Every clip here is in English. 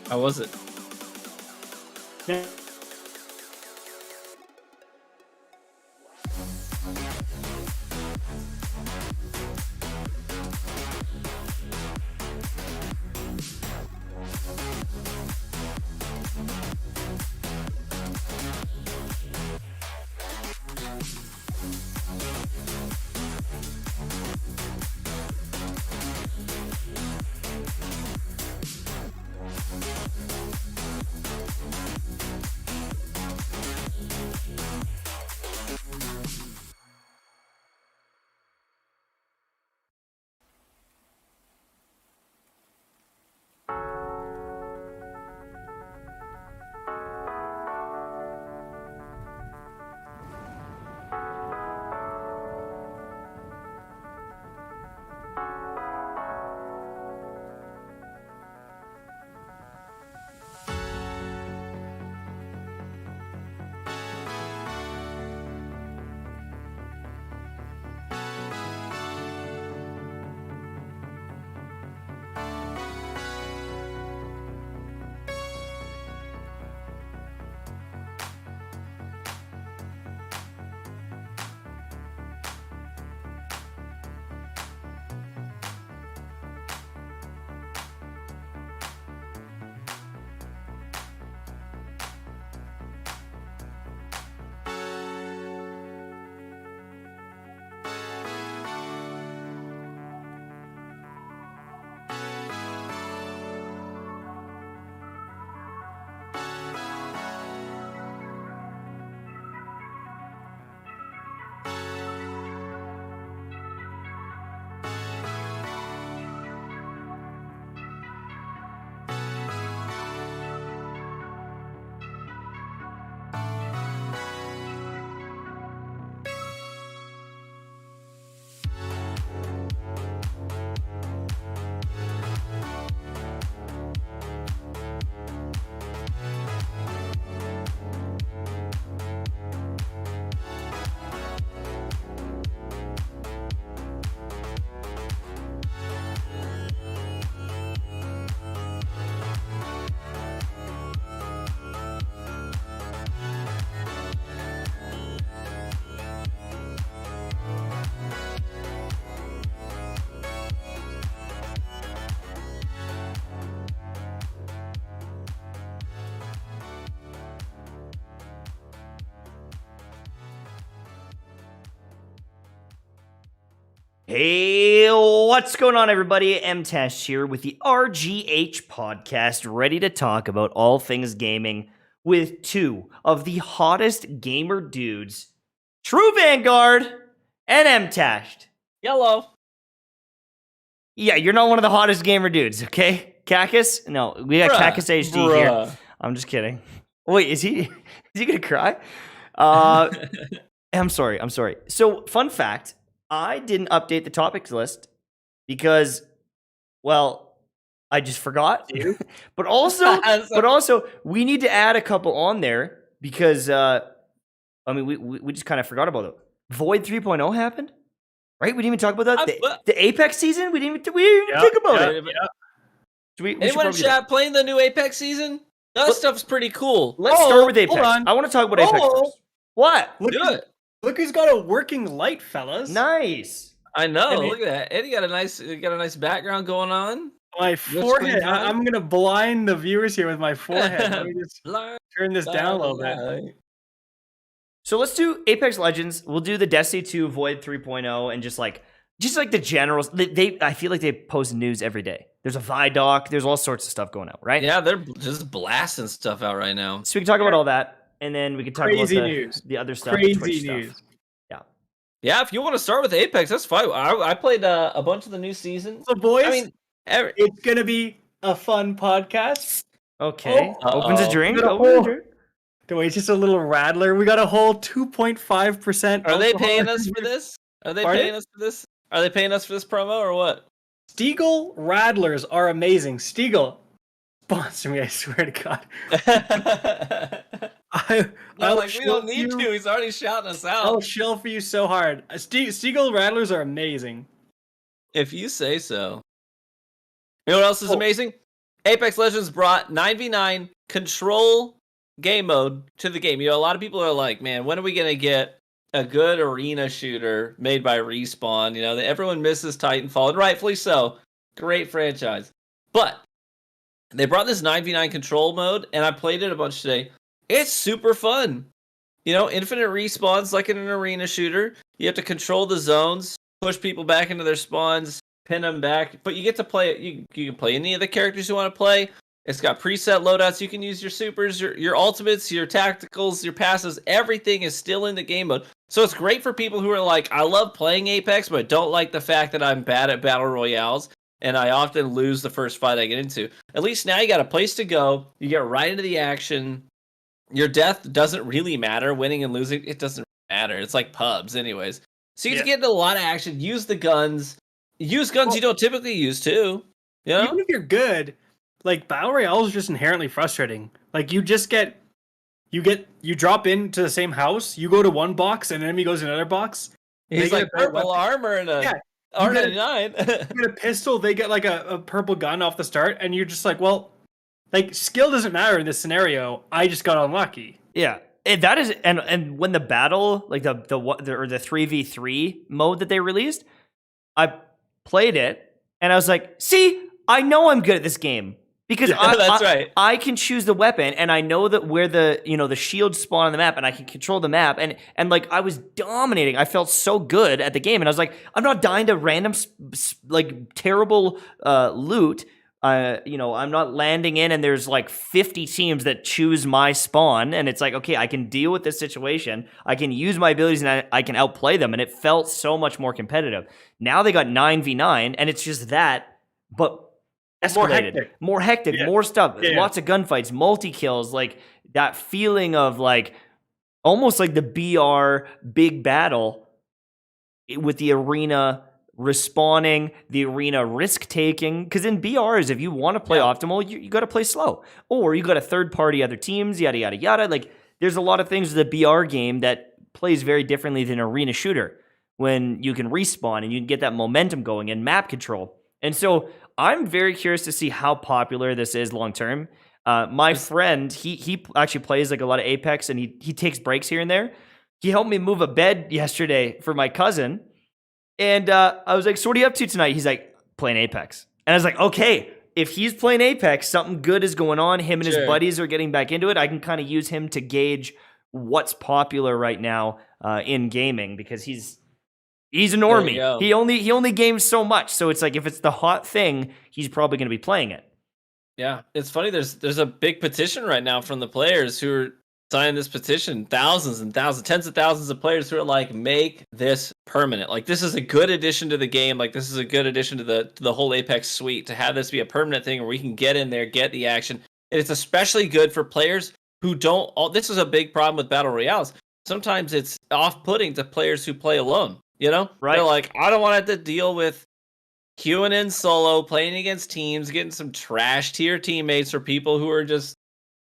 How was it? Yeah. Hey, what's going on, everybody? MTash here with the RGH podcast, ready to talk about all things gaming with two of the hottest gamer dudes, True Vanguard and MTashed. Yellow. Yeah, you're not one of the hottest gamer dudes, okay? Cacus? No, we got Cacus HD here. I'm just kidding. Wait, is he gonna cry? I'm sorry. So, fun fact. I didn't update the topics list because, well, I just forgot. but also, we need to add a couple on there because, we just kind of forgot about it. Void 3.0 happened, right? We didn't even talk about that. The Apex season, we didn't even think about it. Anyone in chat playing the new Apex season? That stuff's pretty cool. Let's start with Apex. I want to talk about Apex first. What? Look who's got a working light, fellas. Nice. I know. Look at that. Eddie got a nice background going on. My forehead. I'm gonna blind the viewers here with my forehead. Let me just turn this down a little bit. So let's do Apex Legends. We'll do the Destiny 2 Void 3.0 and just like the generals. I feel like they post news every day. There's a Vidoc. There's all sorts of stuff going out, right? Yeah, they're just blasting stuff out right now. So we can talk about all that. And then we can talk about the other stuff. Crazy news. Stuff. Yeah, if you want to start with Apex, that's fine. I played a bunch of the new seasons. So, boys, it's going to be a fun podcast. Okay. Opens a drink. It's just a little rattler. We got a whole 2.5%. Are they paying us for this? Are they paying us for this? Are they paying us for this promo or what? Stiegel Radlers are amazing. Stiegel, sponsor me, I swear to God. We don't need to. He's already shouting us out. I'll shell for you so hard. Stiegel Radlers are amazing. If you say so. You know what else is amazing? Apex Legends brought 9v9 control game mode to the game. You know, a lot of people are like, man, when are we going to get a good arena shooter made by Respawn? You know, everyone misses Titanfall, and rightfully so. Great franchise. But they brought this 9v9 control mode, and I played it a bunch today. It's super fun. You know, infinite respawns like in an arena shooter. You have to control the zones, push people back into their spawns, pin them back. But you get to play it. You can play any of the characters you want to play. It's got preset loadouts. You can use your supers, your ultimates, your tacticals, your passives. Everything is still in the game mode. So it's great for people who are like, I love playing Apex, but don't like the fact that I'm bad at battle royales. And I often lose the first fight I get into. At least now you got a place to go. You get right into the action. Your death doesn't really matter. Winning and losing, it doesn't matter. It's like pubs anyways. So you get to get into a lot of action. Use the guns. Use guns you don't typically use too. You know? Even if you're good, like Battle Royale is just inherently frustrating. Like you drop into the same house, you go to one box, and an enemy goes to another box. He's like purple armor and a R99. You get a pistol, they get like a purple gun off the start, and you're just like, well, like skill doesn't matter in this scenario. I just got unlucky. Yeah. That is, and when the battle, like the 3v3 mode that they released, I played it and I was like, see, I know I'm good at this game because I can choose the weapon and I know that where the shields spawn on the map and I can control the map and like I was dominating. I felt so good at the game and I was like, I'm not dying to random like terrible loot. I'm not landing in and there's like 50 teams that choose my spawn and it's like, okay, I can deal with this situation. I can use my abilities and I can outplay them. And it felt so much more competitive. Now they got 9v9 and it's just that, but escalated. More hectic, more stuff. Yeah. Lots of gunfights, multi-kills, like that feeling of like almost like the BR big battle with the arena respawning, the arena risk taking, because in BRs, if you want to play optimal, you got to play slow, or you got a third party other teams, yada yada yada. Like there's a lot of things with the BR game that plays very differently than an arena shooter when you can respawn and you can get that momentum going and map control. And so I'm very curious to see how popular this is long term. My friend, he actually plays like a lot of Apex and he takes breaks here and there. He helped me move a bed yesterday for my cousin. And I was like, so what are you up to tonight? He's like, playing Apex. And I was like, okay, if he's playing Apex, something good is going on. Him and his buddies are getting back into it. I can kind of use him to gauge what's popular right now in gaming because he's a normie. He only games so much. So it's like, if it's the hot thing, he's probably going to be playing it. Yeah, it's funny. There's a big petition right now from the players who are signing this petition. Thousands and thousands, tens of thousands of players who are like, make this permanent. Like this is a good addition to the game. Like this is a good addition to the whole Apex suite to have this be a permanent thing where we can get in there, get the action. And it's especially good for players who don't. This is a big problem with battle royales. Sometimes it's off-putting to players who play alone. You know, right? They're like, I don't want to have to deal with queuing in solo, playing against teams, getting some trash tier teammates or people who are just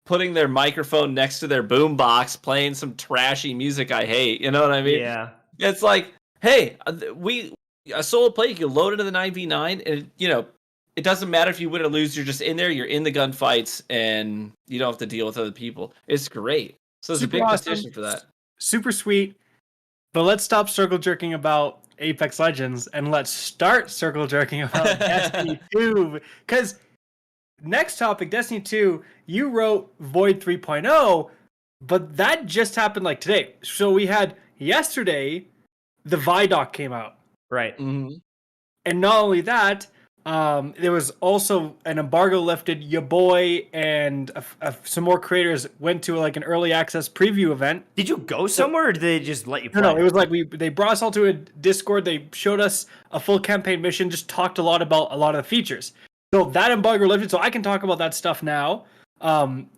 putting their microphone next to their boombox, playing some trashy music I hate. You know what I mean? Yeah. It's like, hey, a solo play, you can load into the 9v9, and it doesn't matter if you win or lose. You're just in there. You're in the gunfights, and you don't have to deal with other people. It's great. So there's a big petition for that. Super sweet. But let's stop circle jerking about Apex Legends and let's start circle jerking about Destiny 2. Because next topic, Destiny 2, you wrote Void 3.0, but that just happened like today. So we had yesterday, the Vidoc came out. Right. Mm-hmm. And not only that, there was also an embargo lifted. Your boy and some more creators went to like an early access preview event. Did you go somewhere, or did they just let you play? No, it was like they brought us all to a Discord. They showed us a full campaign mission. Just talked a lot about a lot of the features. So that embargo lifted. So I can talk about that stuff now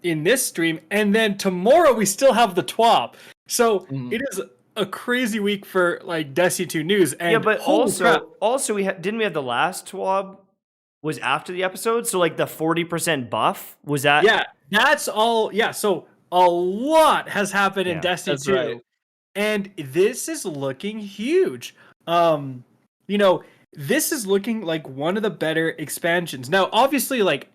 in this stream. And then tomorrow we still have the TWAB. So it is a crazy week for like Destiny 2 news. And yeah, but also we didn't we have the last TWAB was after the episode, so like the 40% buff was that? Yeah, that's all. Yeah, so a lot has happened in Destiny 2, right. And this is looking huge. This is looking like one of the better expansions. Now, obviously, like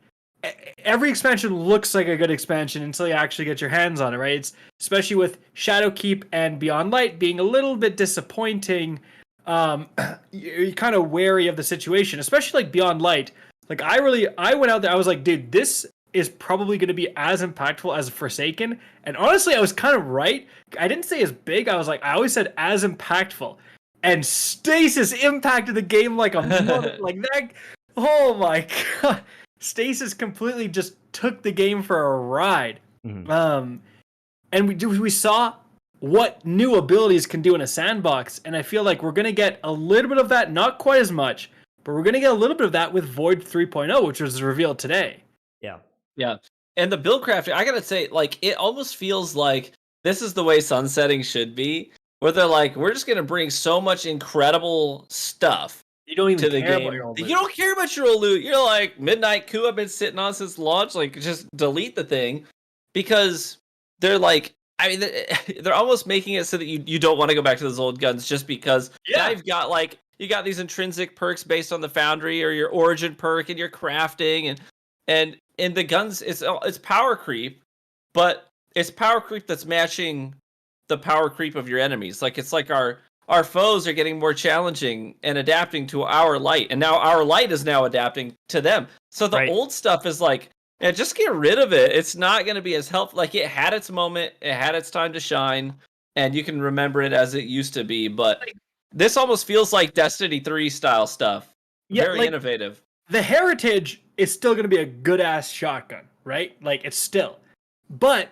every expansion looks like a good expansion until you actually get your hands on it, right? It's especially with Shadowkeep and Beyond Light being a little bit disappointing. You're kind of wary of the situation, especially like Beyond Light. Like I went out there, I was like, dude, this is probably going to be as impactful as Forsaken. And honestly, I was kind of right. I didn't say as big. I always said as impactful. And Stasis impacted the game like a mother, like that. Oh my god. Stasis completely just took the game for a ride. Mm-hmm. And we saw what new abilities can do in a sandbox, and I feel like we're going to get a little bit of that, not quite as much, but we're going to get a little bit of that with Void 3.0, which was revealed today. Yeah. And the build crafting, I got to say, like, it almost feels like this is the way sunsetting should be, where they're like, we're just going to bring so much incredible stuff. You don't even to the care game. About your old loot. You don't care about your old loot. You're like, Midnight Coup I've been sitting on since launch. Like, just delete the thing. Because they're like, I mean, they're almost making it so that you don't want to go back to those old guns just because now you've got, like, you got these intrinsic perks based on the Foundry or your Origin perk and your crafting. And in the guns, it's power creep, but it's power creep that's matching the power creep of your enemies. Like, it's like our foes are getting more challenging and adapting to our light, and now our light is now adapting to them. So the old stuff is like, just get rid of it. It's not going to be as helpful. Like, it had its moment, it had its time to shine, and you can remember it as it used to be. But this almost feels like Destiny 3 style stuff. Yeah, very innovative. The Heritage is still going to be a good ass shotgun, right? Like, it's still. But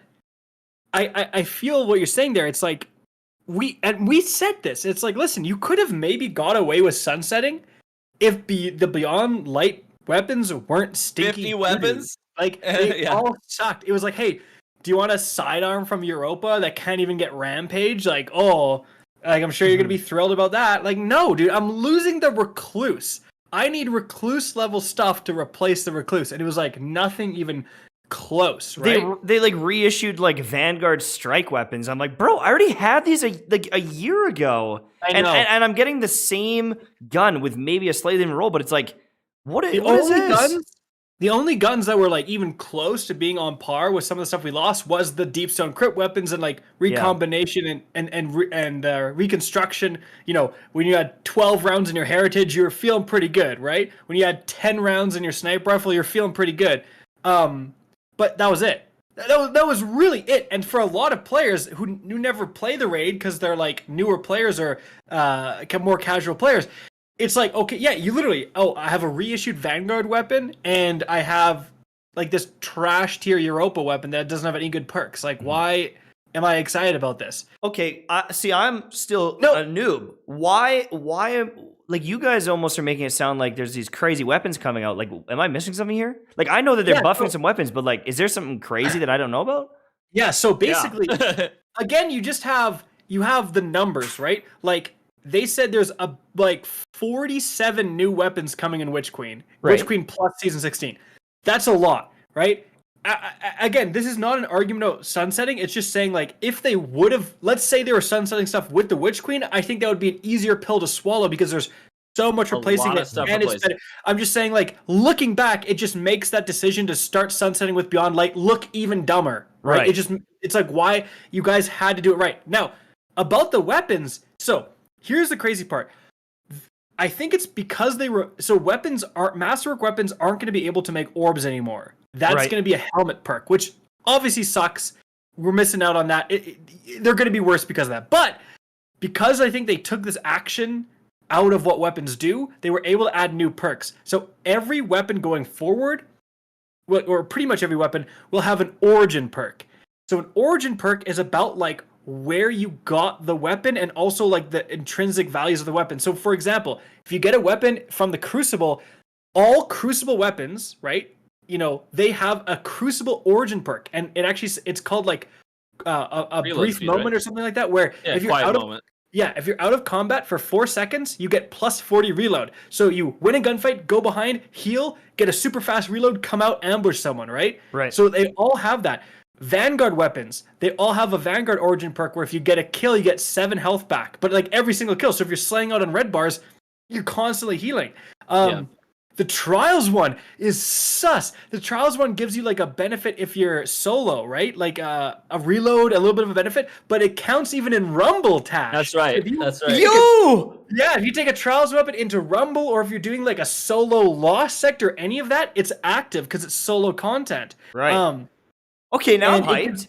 I feel what you're saying there. It's like, we said this. It's like, listen, you could have maybe got away with sunsetting if the Beyond Light weapons weren't stinky. 50 weapons? Like, they all sucked. It was like, hey, do you want a sidearm from Europa that can't even get Rampage? Like, I'm sure you're going to be thrilled about that. Like, no, dude, I'm losing the Recluse. I need Recluse level stuff to replace the Recluse. And it was like nothing even close, right? They like reissued like Vanguard strike weapons. I'm like, bro, I already had these a year ago. I know. And I'm getting the same gun with maybe a slightly different roll, but it's like, what is this? The only guns that were like even close to being on par with some of the stuff we lost was the Deepstone Crypt weapons and like recombination and reconstruction. You know, when you had 12 rounds in your Heritage, you were feeling pretty good, right? When you had 10 rounds in your Sniper Rifle, you're feeling pretty good. But that was it. That was really it. And for a lot of players who never play the raid because they're like newer players or more casual players, it's like, okay, yeah, you literally, I have a reissued Vanguard weapon and I have like this trash tier Europa weapon that doesn't have any good perks. Like, why am I excited about this? Okay, see, I'm still a noob. Why? Like, you guys almost are making it sound like there's these crazy weapons coming out. Like, am I missing something here? Like, I know that they're buffing some weapons, but like, is there something crazy that I don't know about? Yeah, so basically, again, you have the numbers, right? Like, they said there's like 47 new weapons coming in Witch Queen. Right. Witch Queen plus Season 16. That's a lot, right? Again, this is not an argument about sunsetting. It's just saying, like, if they would have, let's say they were sunsetting stuff with the Witch Queen, I think that would be an easier pill to swallow because there's so much replacing it. And it's better. I'm just saying, like, looking back, it just makes that decision to start sunsetting with Beyond Light look even dumber, right? It's like, why you guys had to do it right. Now, about the weapons, so here's the crazy part. I think it's because Masterwork weapons aren't going to be able to make orbs anymore. That's going to be a helmet perk, which obviously sucks. We're missing out on that. They're going to be worse because of that. But because I think they took this action out of what weapons do, they were able to add new perks. So every weapon going forward, or pretty much every weapon, will have an origin perk. So an origin perk is about like where you got the weapon and also like the intrinsic values of the weapon. So for example, if you get a weapon from the Crucible, all Crucible weapons, right? You know, they have a Crucible origin perk, and it's called like a brief moment or something like that, where if you're if you're out of combat for 4 seconds, you get plus 40 reload. So you win a gunfight, go behind, heal, get a super fast reload, come out, ambush someone, right? Right. So they all have that. Vanguard weapons, they all have a Vanguard origin perk where if you get a kill, you get 7 health back. But like every single kill. So if you're slaying out on red bars, you're constantly healing. The Trials one is sus. The Trials one gives you like a benefit if you're solo, right? Like a reload, a little bit of a benefit, but it counts even in Rumble, Tash. That's right. That's right. If you take a Trials weapon into Rumble, or if you're doing like a solo Lost Sector, any of that, it's active because it's solo content. Right. Okay, now I'm hyped.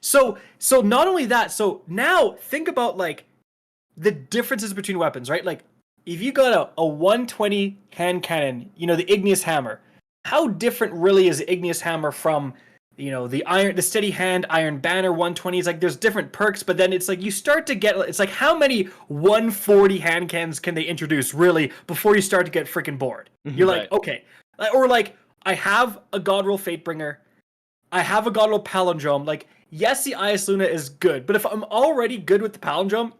So not only that, so now think about like the differences between weapons, right? Like if you got a 120 hand cannon, you know, the Igneous Hammer, how different really is the Igneous Hammer from, you know, the steady hand Iron Banner 120s? Like there's different perks, but then it's like you start to get, it's like how many 140 hand cannons can they introduce really before you start to get freaking bored? You're like, okay. Or like, I have a Godroll Fatebringer, I have a Godroll Palindrome, like, yes, the Ias Luna is good, but if I'm already good with the Palindrome,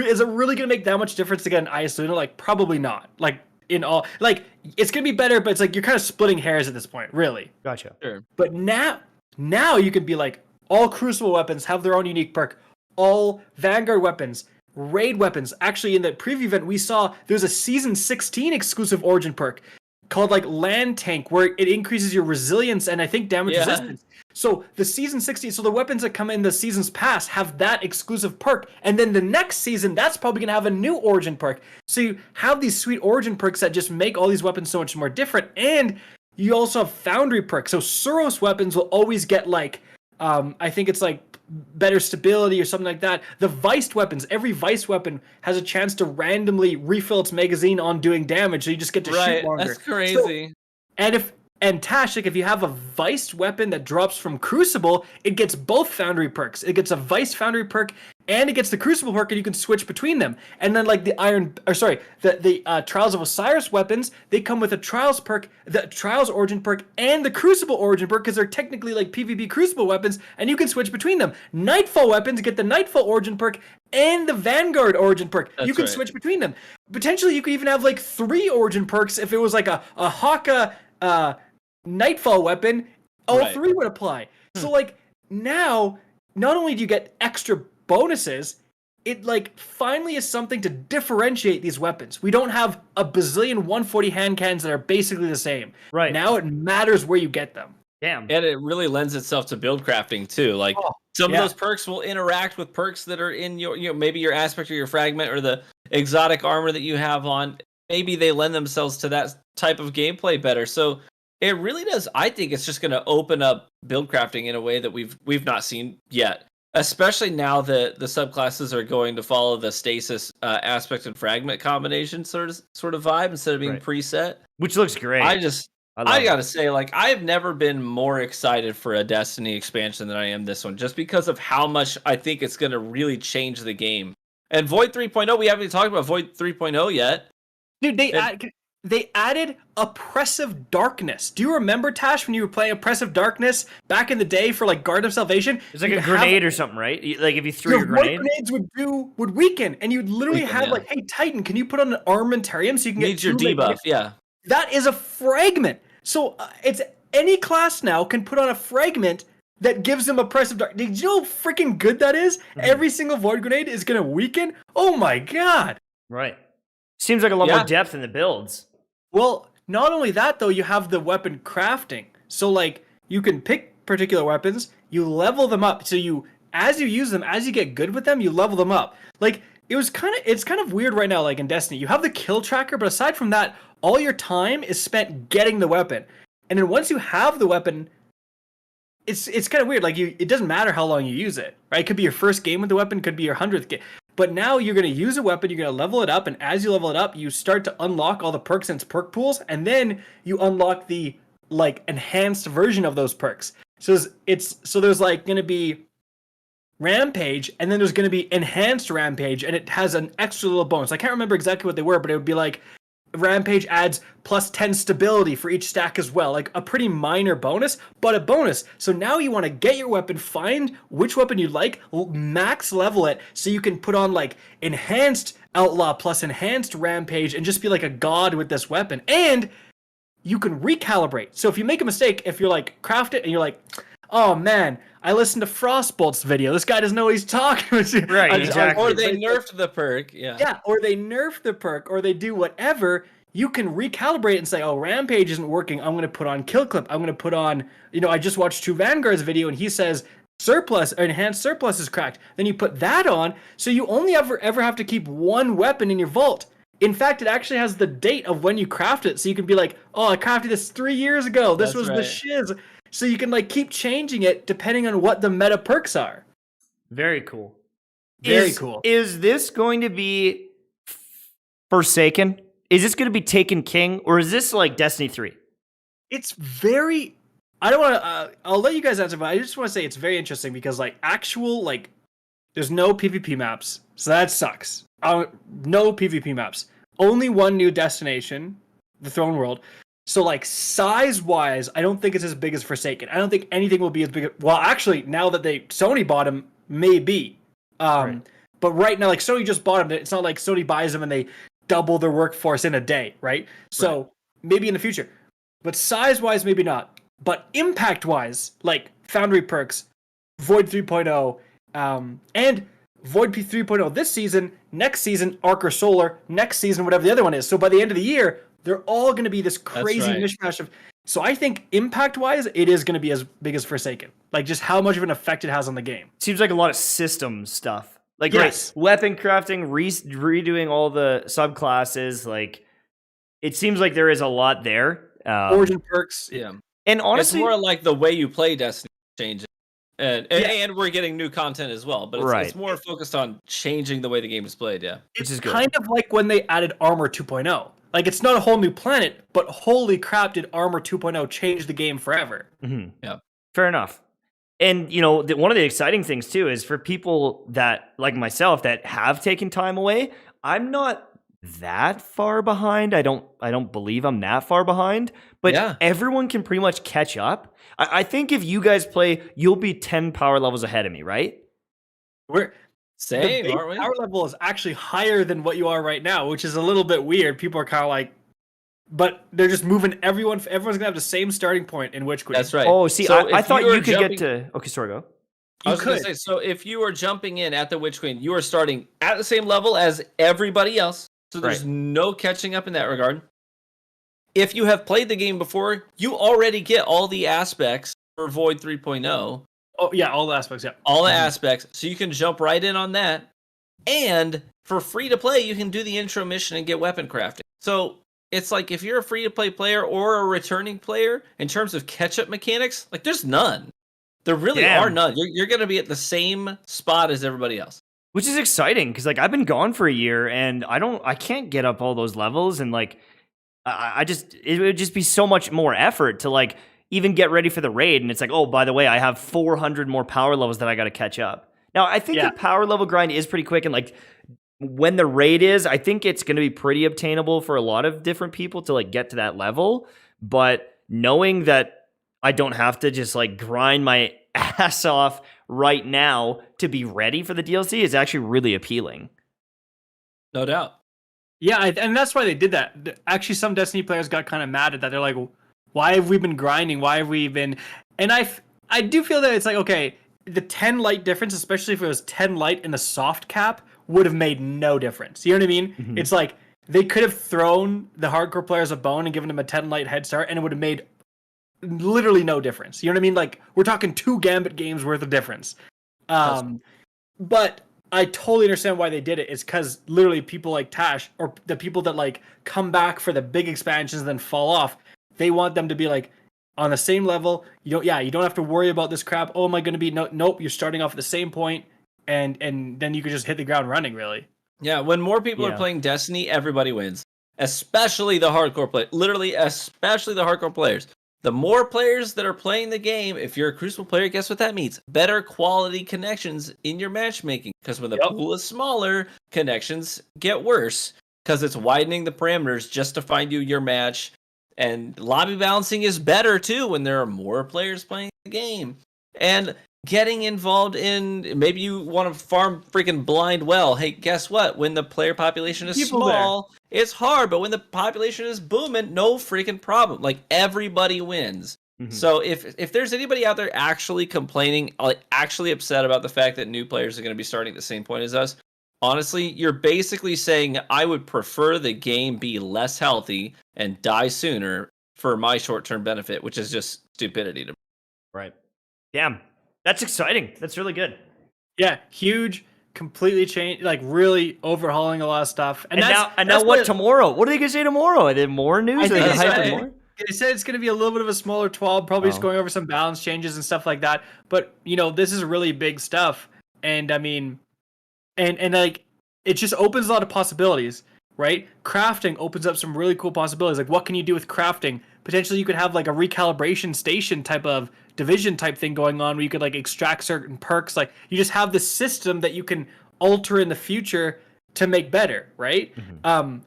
is it really going to make that much difference to get an Ias Luna? Like, probably not. Like, it's going to be better, but it's like you're kind of splitting hairs at this point, really. Gotcha. Sure. But now you can be like, all Crucible weapons have their own unique perk. All Vanguard weapons, raid weapons. Actually, in the preview event, we saw there's a Season 16 exclusive Origin perk called like Land Tank, where it increases your resilience and I think damage resistance. So the Season 16, so the weapons that come in the seasons past have that exclusive perk. And then the next season, that's probably going to have a new Origin perk. So you have these sweet Origin perks that just make all these weapons so much more different. And you also have Foundry perks. So Suros weapons will always get like, I think it's like better stability or something like that. The Viced weapons, every Viced weapon has a chance to randomly refill its magazine on doing damage. So you just get to shoot longer. That's crazy. So, and Tash, like if you have a Viced weapon that drops from Crucible, it gets both Foundry perks. It gets a Viced Foundry perk and it gets the Crucible perk, and you can switch between them. And then like the Trials of Osiris weapons, they come with a Trials perk, the Trials Origin perk, and the Crucible Origin perk because they're technically like PvP Crucible weapons, and you can switch between them. Nightfall weapons get the Nightfall Origin perk and the Vanguard Origin perk. You can switch between them. Potentially, you could even have like 3 Origin perks if it was like a Haka Nightfall weapon. All 3 would apply. So like now, not only do you get extra bonuses, it like finally is something to differentiate these weapons. We don't have a bazillion 140 hand cannons that are basically the same. Right. Now it matters where you get them. Damn. And it really lends itself to build crafting too. Like some of those perks will interact with perks that are in your, you know, maybe your aspect or your fragment or the exotic armor that you have on. Maybe they lend themselves to that type of gameplay better. So it really does. I think it's just going to open up build crafting in a way that we've not seen yet. Especially now that the subclasses are going to follow the stasis aspect and fragment combination sort of vibe instead of being preset, which looks great. I gotta say, like, I've never been more excited for a Destiny expansion than I am this one, just because of how much I think it's going to really change the game. And Void 3.0, we haven't even talked about Void 3.0 yet. Dude, they added Oppressive Darkness. Do you remember, Tash, when you were playing Oppressive Darkness back in the day for like Guard of Salvation? It's like a grenade or something, right? Like if you threw your grenade, grenades would weaken, and you'd literally have like, hey Titan, can you put on an armamentarium so you can get your debuff? Yeah, that is a fragment. So it's any class now can put on a fragment that gives them Oppressive Darkness. Did you know how freaking good that is? Mm-hmm. Every single Void Grenade is gonna weaken. Oh my god! Right. Seems like a lot more depth in the builds. Well, not only that, though, you have the weapon crafting. So, like, you can pick particular weapons, you level them up. So as you use them, as you get good with them, you level them up. Like, it's kind of weird right now, like in Destiny. You have the kill tracker, but aside from that, all your time is spent getting the weapon. And then once you have the weapon, it's kind of weird. Like, it doesn't matter how long you use it, right? It could be your first game with the weapon, could be your 100th game. But now you're going to use a weapon, you're going to level it up, and as you level it up, you start to unlock all the perks in its perk pools, and then you unlock the like enhanced version of those perks. So there's like going to be Rampage, and then there's going to be Enhanced Rampage, and it has an extra little bonus. I can't remember exactly what they were, but it would be like Rampage adds plus 10 stability for each stack as well. Like a pretty minor bonus, but a bonus. So now you want to get your weapon, find which weapon you like, max level it, so you can put on like Enhanced Outlaw plus Enhanced Rampage and just be like a god with this weapon. And you can recalibrate. So if you make a mistake, if you're like craft it and you're like, oh man, I listened to Frostbolt's video. This guy doesn't know what he's talking about. Right, exactly. Or they nerfed the perk. Yeah, or they nerf the perk, or they do whatever. you can recalibrate and say, oh, Rampage isn't working. I'm going to put on Kill Clip. I'm going to put on, I just watched Two Vanguard's video and he says surplus or enhanced surplus is cracked. Then you put that on. So you only ever have to keep one weapon in your vault. In fact, it actually has the date of when you craft it. So you can be like, oh, I crafted this 3 years ago. This was the shiz. So you can like keep changing it depending on what the meta perks are. Very cool. Very cool. Is this going to be Forsaken? Is this going to be Taken King? Or is this like Destiny 3? It's very... I don't want to... I'll let you guys answer, but I just want to say it's very interesting because like actual... like there's no PvP maps. So that sucks. No PvP maps. Only one new destination, the Throne World. So like size-wise, I don't think it's as big as Forsaken. I don't think anything will be as big. Well, actually, now that Sony bought them, maybe. Right. But right now, like Sony just bought them. It's not like Sony buys them and they double their workforce in a day, right? So maybe in the future. But size-wise, maybe not. But impact-wise, like Foundry perks, Void 3.0, and Void P 3.0 this season, next season, Arc or Solar, next season, whatever the other one is. So by the end of the year, they're all going to be this crazy mishmash of... So I think impact-wise, it is going to be as big as Forsaken. Like just how much of an effect it has on the game. Seems like a lot of system stuff. Like weapon crafting, redoing all the subclasses. Like it seems like there is a lot there. Origin perks. Yeah. And honestly, it's more like the way you play Destiny changes. And we're getting new content as well, but it's more focused on changing the way the game is played, Which is good. Kind of like when they added Armor 2.0. Like, it's not a whole new planet, but holy crap, did Armor 2.0 change the game forever. Mm-hmm. Yeah, fair enough. And, one of the exciting things, too, is for people that, like myself, that have taken time away, I'm not that far behind. I don't believe I'm that far behind, but everyone can pretty much catch up. I think if you guys play, you'll be 10 power levels ahead of me, right? We're same, aren't we? Power level is actually higher than what you are right now, which is a little bit weird. People are kind of like, but they're just moving everyone's gonna have the same starting point in Witch Queen. That's right. Oh, see, so I thought you could get to... Okay, sorry, go. I was going to say, so if you are jumping in at the Witch Queen, you are starting at the same level as everybody else. So there's no catching up in that regard. If you have played the game before, you already get all the aspects for Void 3.0. Oh, yeah, all the aspects, yeah. All the aspects. So you can jump right in on that. And for free to play, you can do the intro mission and get weapon crafting. So it's like if you're a free to play player or a returning player, in terms of catch up mechanics, like there's none. There really are none. You're going to be at the same spot as everybody else. Which is exciting because like I've been gone for a year and I can't get up all those levels and like it would just be so much more effort to like even get ready for the raid. And it's like, oh, by the way, I have 400 more power levels that I got to catch up. Now, I think the power level grind is pretty quick. And like when the raid is, I think it's going to be pretty obtainable for a lot of different people to like get to that level. But knowing that I don't have to just like grind my ass off right now to be ready for the DLC is actually really appealing. No doubt. Yeah, and that's why they did that. Actually, some Destiny players got kind of mad at that. They're like, why have we been grinding? Why have we been... And I do feel that it's like, okay, the 10 light difference, especially if it was 10 light in the soft cap, would have made no difference. You know what I mean? Mm-hmm. It's like, they could have thrown the hardcore players a bone and given them a 10 light head start, and it would have made literally no difference. You know what I mean? Like, we're talking 2 Gambit games worth of difference. But I totally understand why they did it. It's because literally people like Tash, or the people that like come back for the big expansions and then fall off, they want them to be like on the same level. You don't have to worry about this crap. Oh, am I going to be? Nope. You're starting off at the same point, and then you could just hit the ground running. Really. Yeah. When more people are playing Destiny, everybody wins, especially the hardcore play. Literally, especially the hardcore players. The more players that are playing the game, if you're a Crucible player, guess what that means? Better quality connections in your matchmaking. Because when the pool is smaller, connections get worse. Because it's widening the parameters just to find you your match. And lobby balancing is better, too, when there are more players playing the game. And getting involved in, maybe you want to farm freaking blind well. Hey, guess what? When the player population is small, it's hard. But when the population is booming, no freaking problem. Like, everybody wins. Mm-hmm. So if there's anybody out there actually complaining, like actually upset about the fact that new players are going to be starting at the same point as us, honestly, you're basically saying I would prefer the game be less healthy and die sooner for my short-term benefit, which is just stupidity to me. Right. Damn. That's exciting. That's really good. Yeah, huge, completely changed, like really overhauling a lot of stuff. And now what tomorrow? What are they gonna say tomorrow? Are there more news? I Are they think hyping more? They said it's going to be a little bit of a smaller 12, probably just going over some balance changes and stuff like that. But, this is really big stuff. And I mean, and like, it just opens a lot of possibilities, right? Crafting opens up some really cool possibilities. Like, what can you do with crafting? Potentially, you could have like a recalibration station type of division type thing going on where you could like extract certain perks. Like, you just have this system that you can alter in the future to make better, right? Mm-hmm.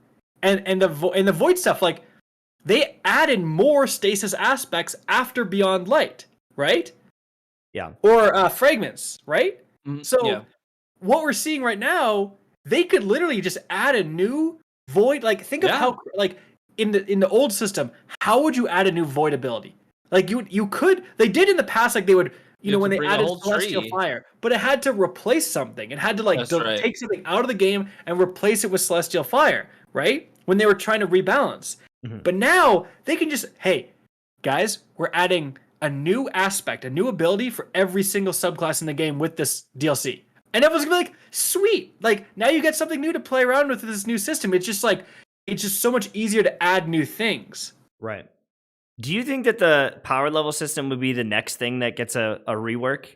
And the void stuff, like, they added more stasis aspects after Beyond Light, right? Yeah. Or fragments, right? Mm-hmm. So what we're seeing right now, they could literally just add a new void. Like, think of how, like, in the old system, how would you add a new void ability? Like, you could, they did in the past, like they would, when they added Celestial Fire, but it had to replace something. It had to like take something out of the game and replace it with Celestial Fire, right? When they were trying to rebalance. Mm-hmm. But now they can just, hey, guys, we're adding a new aspect, a new ability for every single subclass in the game with this DLC. And everyone's gonna be like, sweet. Like, now you get something new to play around with this new system. It's just so much easier to add new things. Right. Do you think that the power level system would be the next thing that gets a rework?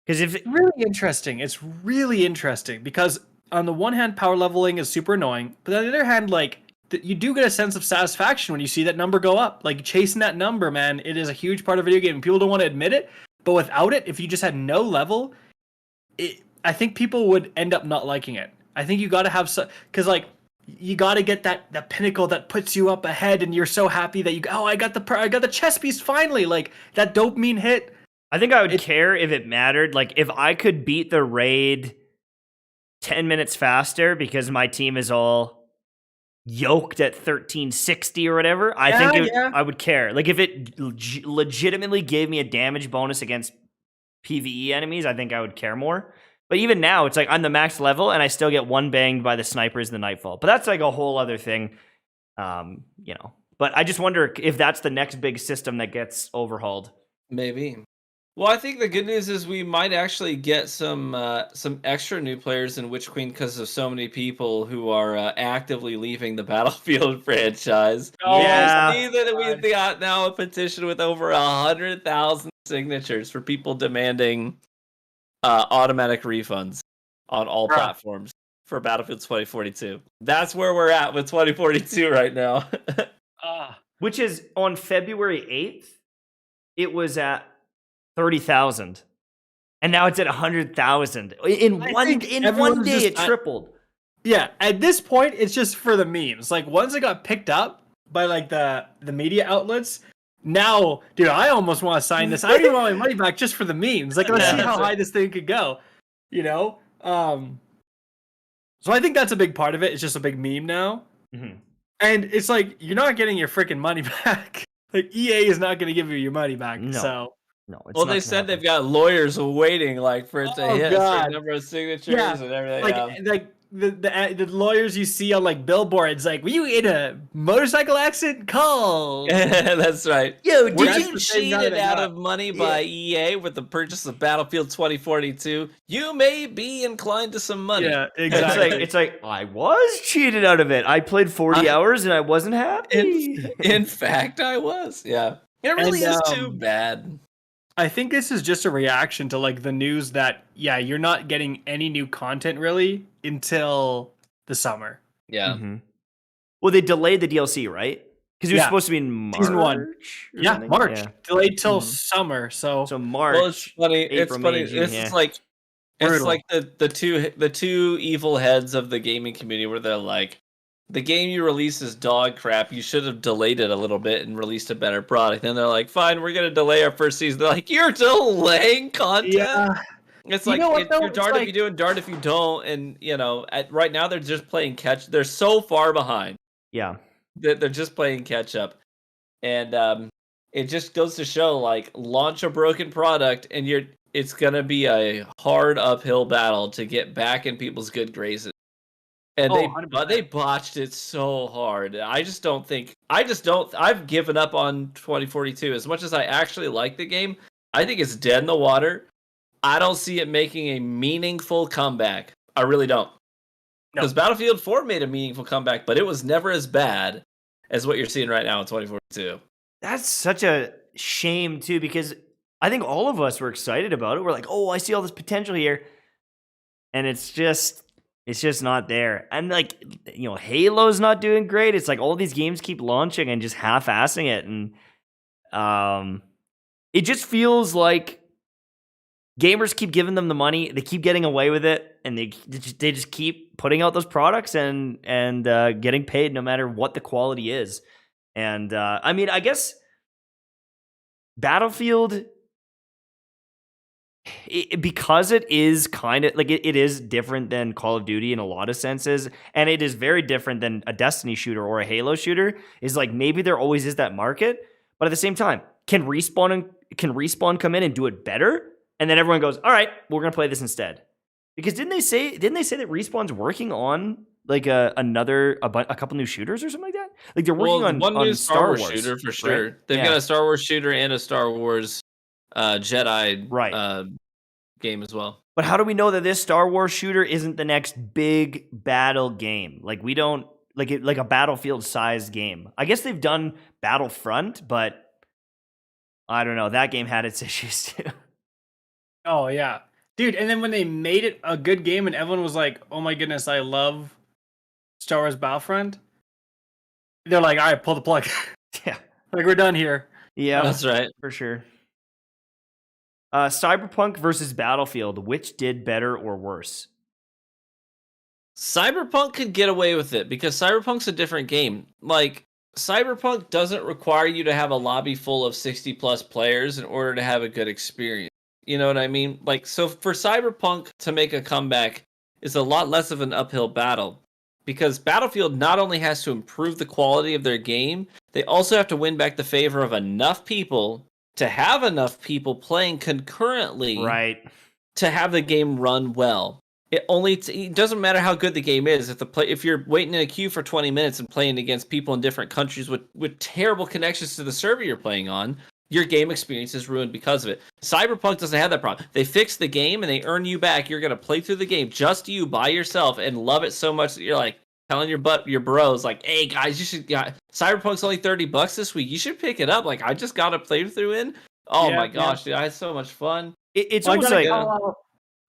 Because it's really interesting. It's really interesting because on the one hand, power leveling is super annoying, but on the other hand, like, you do get a sense of satisfaction when you see that number go up. Like, chasing that number, man, it is a huge part of video game. People don't want to admit it, but without it, if you just had no level, I think people would end up not liking it. I think you got to have because like you got to get that pinnacle that puts you up ahead, and you're so happy that I got the chess piece finally, like that dopamine hit. I think I would care if it mattered. Like, if I could beat the raid 10 minutes faster because my team is all yoked at 1360 or whatever, I think I would care. Like, if it legitimately gave me a damage bonus against PvE enemies, I think I would care more. But even now, it's like I'm the max level and I still get one banged by the snipers in the Nightfall. But that's like a whole other thing, But I just wonder if that's the next big system that gets overhauled. Maybe. Well, I think the good news is we might actually get some extra new players in Witch Queen because of so many people who are actively leaving the Battlefield franchise. Yeah. You see that we've got now a petition with over 100,000 signatures for people demanding automatic refunds on all platforms for Battlefield 2042. That's where we're at with 2042 right now. Which is on February 8th, it was at 30,000, and now it's at 100,000. In one day, it tripled. Yeah, at this point, it's just for the memes. Like, once it got picked up by like the media outlets, now, dude, I almost want to sign this. I don't even want my money back just for the memes. Like, let's see how high this thing could go. So I think that's a big part of it. It's just a big meme now, and it's like you're not getting your freaking money back. Like, EA is not going to give you your money back. No. So. No, well, they said they've got lawyers waiting, like, for it to hit a certain number of signatures and everything. Like the lawyers you see on like billboards, like, were you in a motorcycle accident? Call. That's right. Yo, did you cheated out of money by EA with the purchase of Battlefield 2042? You may be inclined to some money. Yeah, exactly. It's like I was cheated out of it. I played 40 hours and I wasn't happy. In fact, I was. Yeah, it really is too bad. I think this is just a reaction to like the news that you're not getting any new content really until the summer. Yeah. Mm-hmm. Well, they delayed the DLC, right? Because it was supposed to be in March. Season 1. Yeah, March. Yeah. Delayed till summer. So March. Well, it's funny. April, May, June, It's like the two evil heads of the gaming community where they're like, the game you release is dog crap. You should have delayed it a little bit and released a better product. And they're like, fine, we're going to delay our first season. They're like, you're delaying content? Yeah. It's like, you're darned if you do and darned if you don't. And, right now they're just playing catch. They're so far behind. Yeah. That they're just playing catch up. And it just goes to show, like, launch a broken product and it's going to be a hard uphill battle to get back in people's good graces. And Oh, they 100%. botched it so hard. I've given up on 2042. As much as I actually like the game, I think it's dead in the water. I don't see it making a meaningful comeback. I really don't. No. Because Battlefield 4 made a meaningful comeback, but it was never as bad as what you're seeing right now in 2042. That's such a shame too, because I think all of us were excited about it. We're like, oh, I see all this potential here. And it's just not there. And like, you know, Halo's not doing great. It's like all these games keep launching and just half-assing it. And it just feels like gamers keep giving them the money. They keep getting away with it. And they just keep putting out those products and getting paid no matter what the quality is. And I mean, I guess Battlefield, because it is kind of like it is different than Call of Duty in a lot of senses, and it is very different than a Destiny shooter or a Halo shooter. Is like maybe there always is that market, but at the same time, can Respawn come in and do it better? And then everyone goes, all right, we're gonna play this instead. Because didn't they say that Respawn's working on like a couple new shooters or something like that? Like they're working on one new Star Wars shooter for sure. Right? They've got a Star Wars shooter and a Star Wars Jedi game as well. But how do we know that this Star Wars shooter isn't the next big battle game? Like we don't like a Battlefield sized game. I guess they've done Battlefront, but I don't know. That game had its issues too. Oh yeah, dude. And then when they made it a good game, and everyone was like, "Oh my goodness, I love Star Wars Battlefront," they're like, "All right, pull the plug." Yeah, like we're done here. Yeah, that's right for sure. Cyberpunk versus Battlefield, which did better or worse? Cyberpunk could get away with it because Cyberpunk's a different game. Like, Cyberpunk doesn't require you to have a lobby full of 60 plus players in order to have a good experience. You know what I mean? Like, so for Cyberpunk to make a comeback is a lot less of an uphill battle because Battlefield not only has to improve the quality of their game, they also have to win back the favor of enough people to have enough people playing concurrently, right, to have the game run well. It doesn't matter how good the game is if you're waiting in a queue for 20 minutes and playing against people in different countries with terrible connections to the server you're playing on, your game experience is ruined because of it. Cyberpunk doesn't have that problem. They fix the game and they earn you back. You're gonna play through the game just you by yourself and love it so much that you're like telling your bros like, hey guys, you should Cyberpunk's only $30 this week. You should pick it up. Like I just got a playthrough in. Oh my gosh, dude, I had so much fun. It's almost like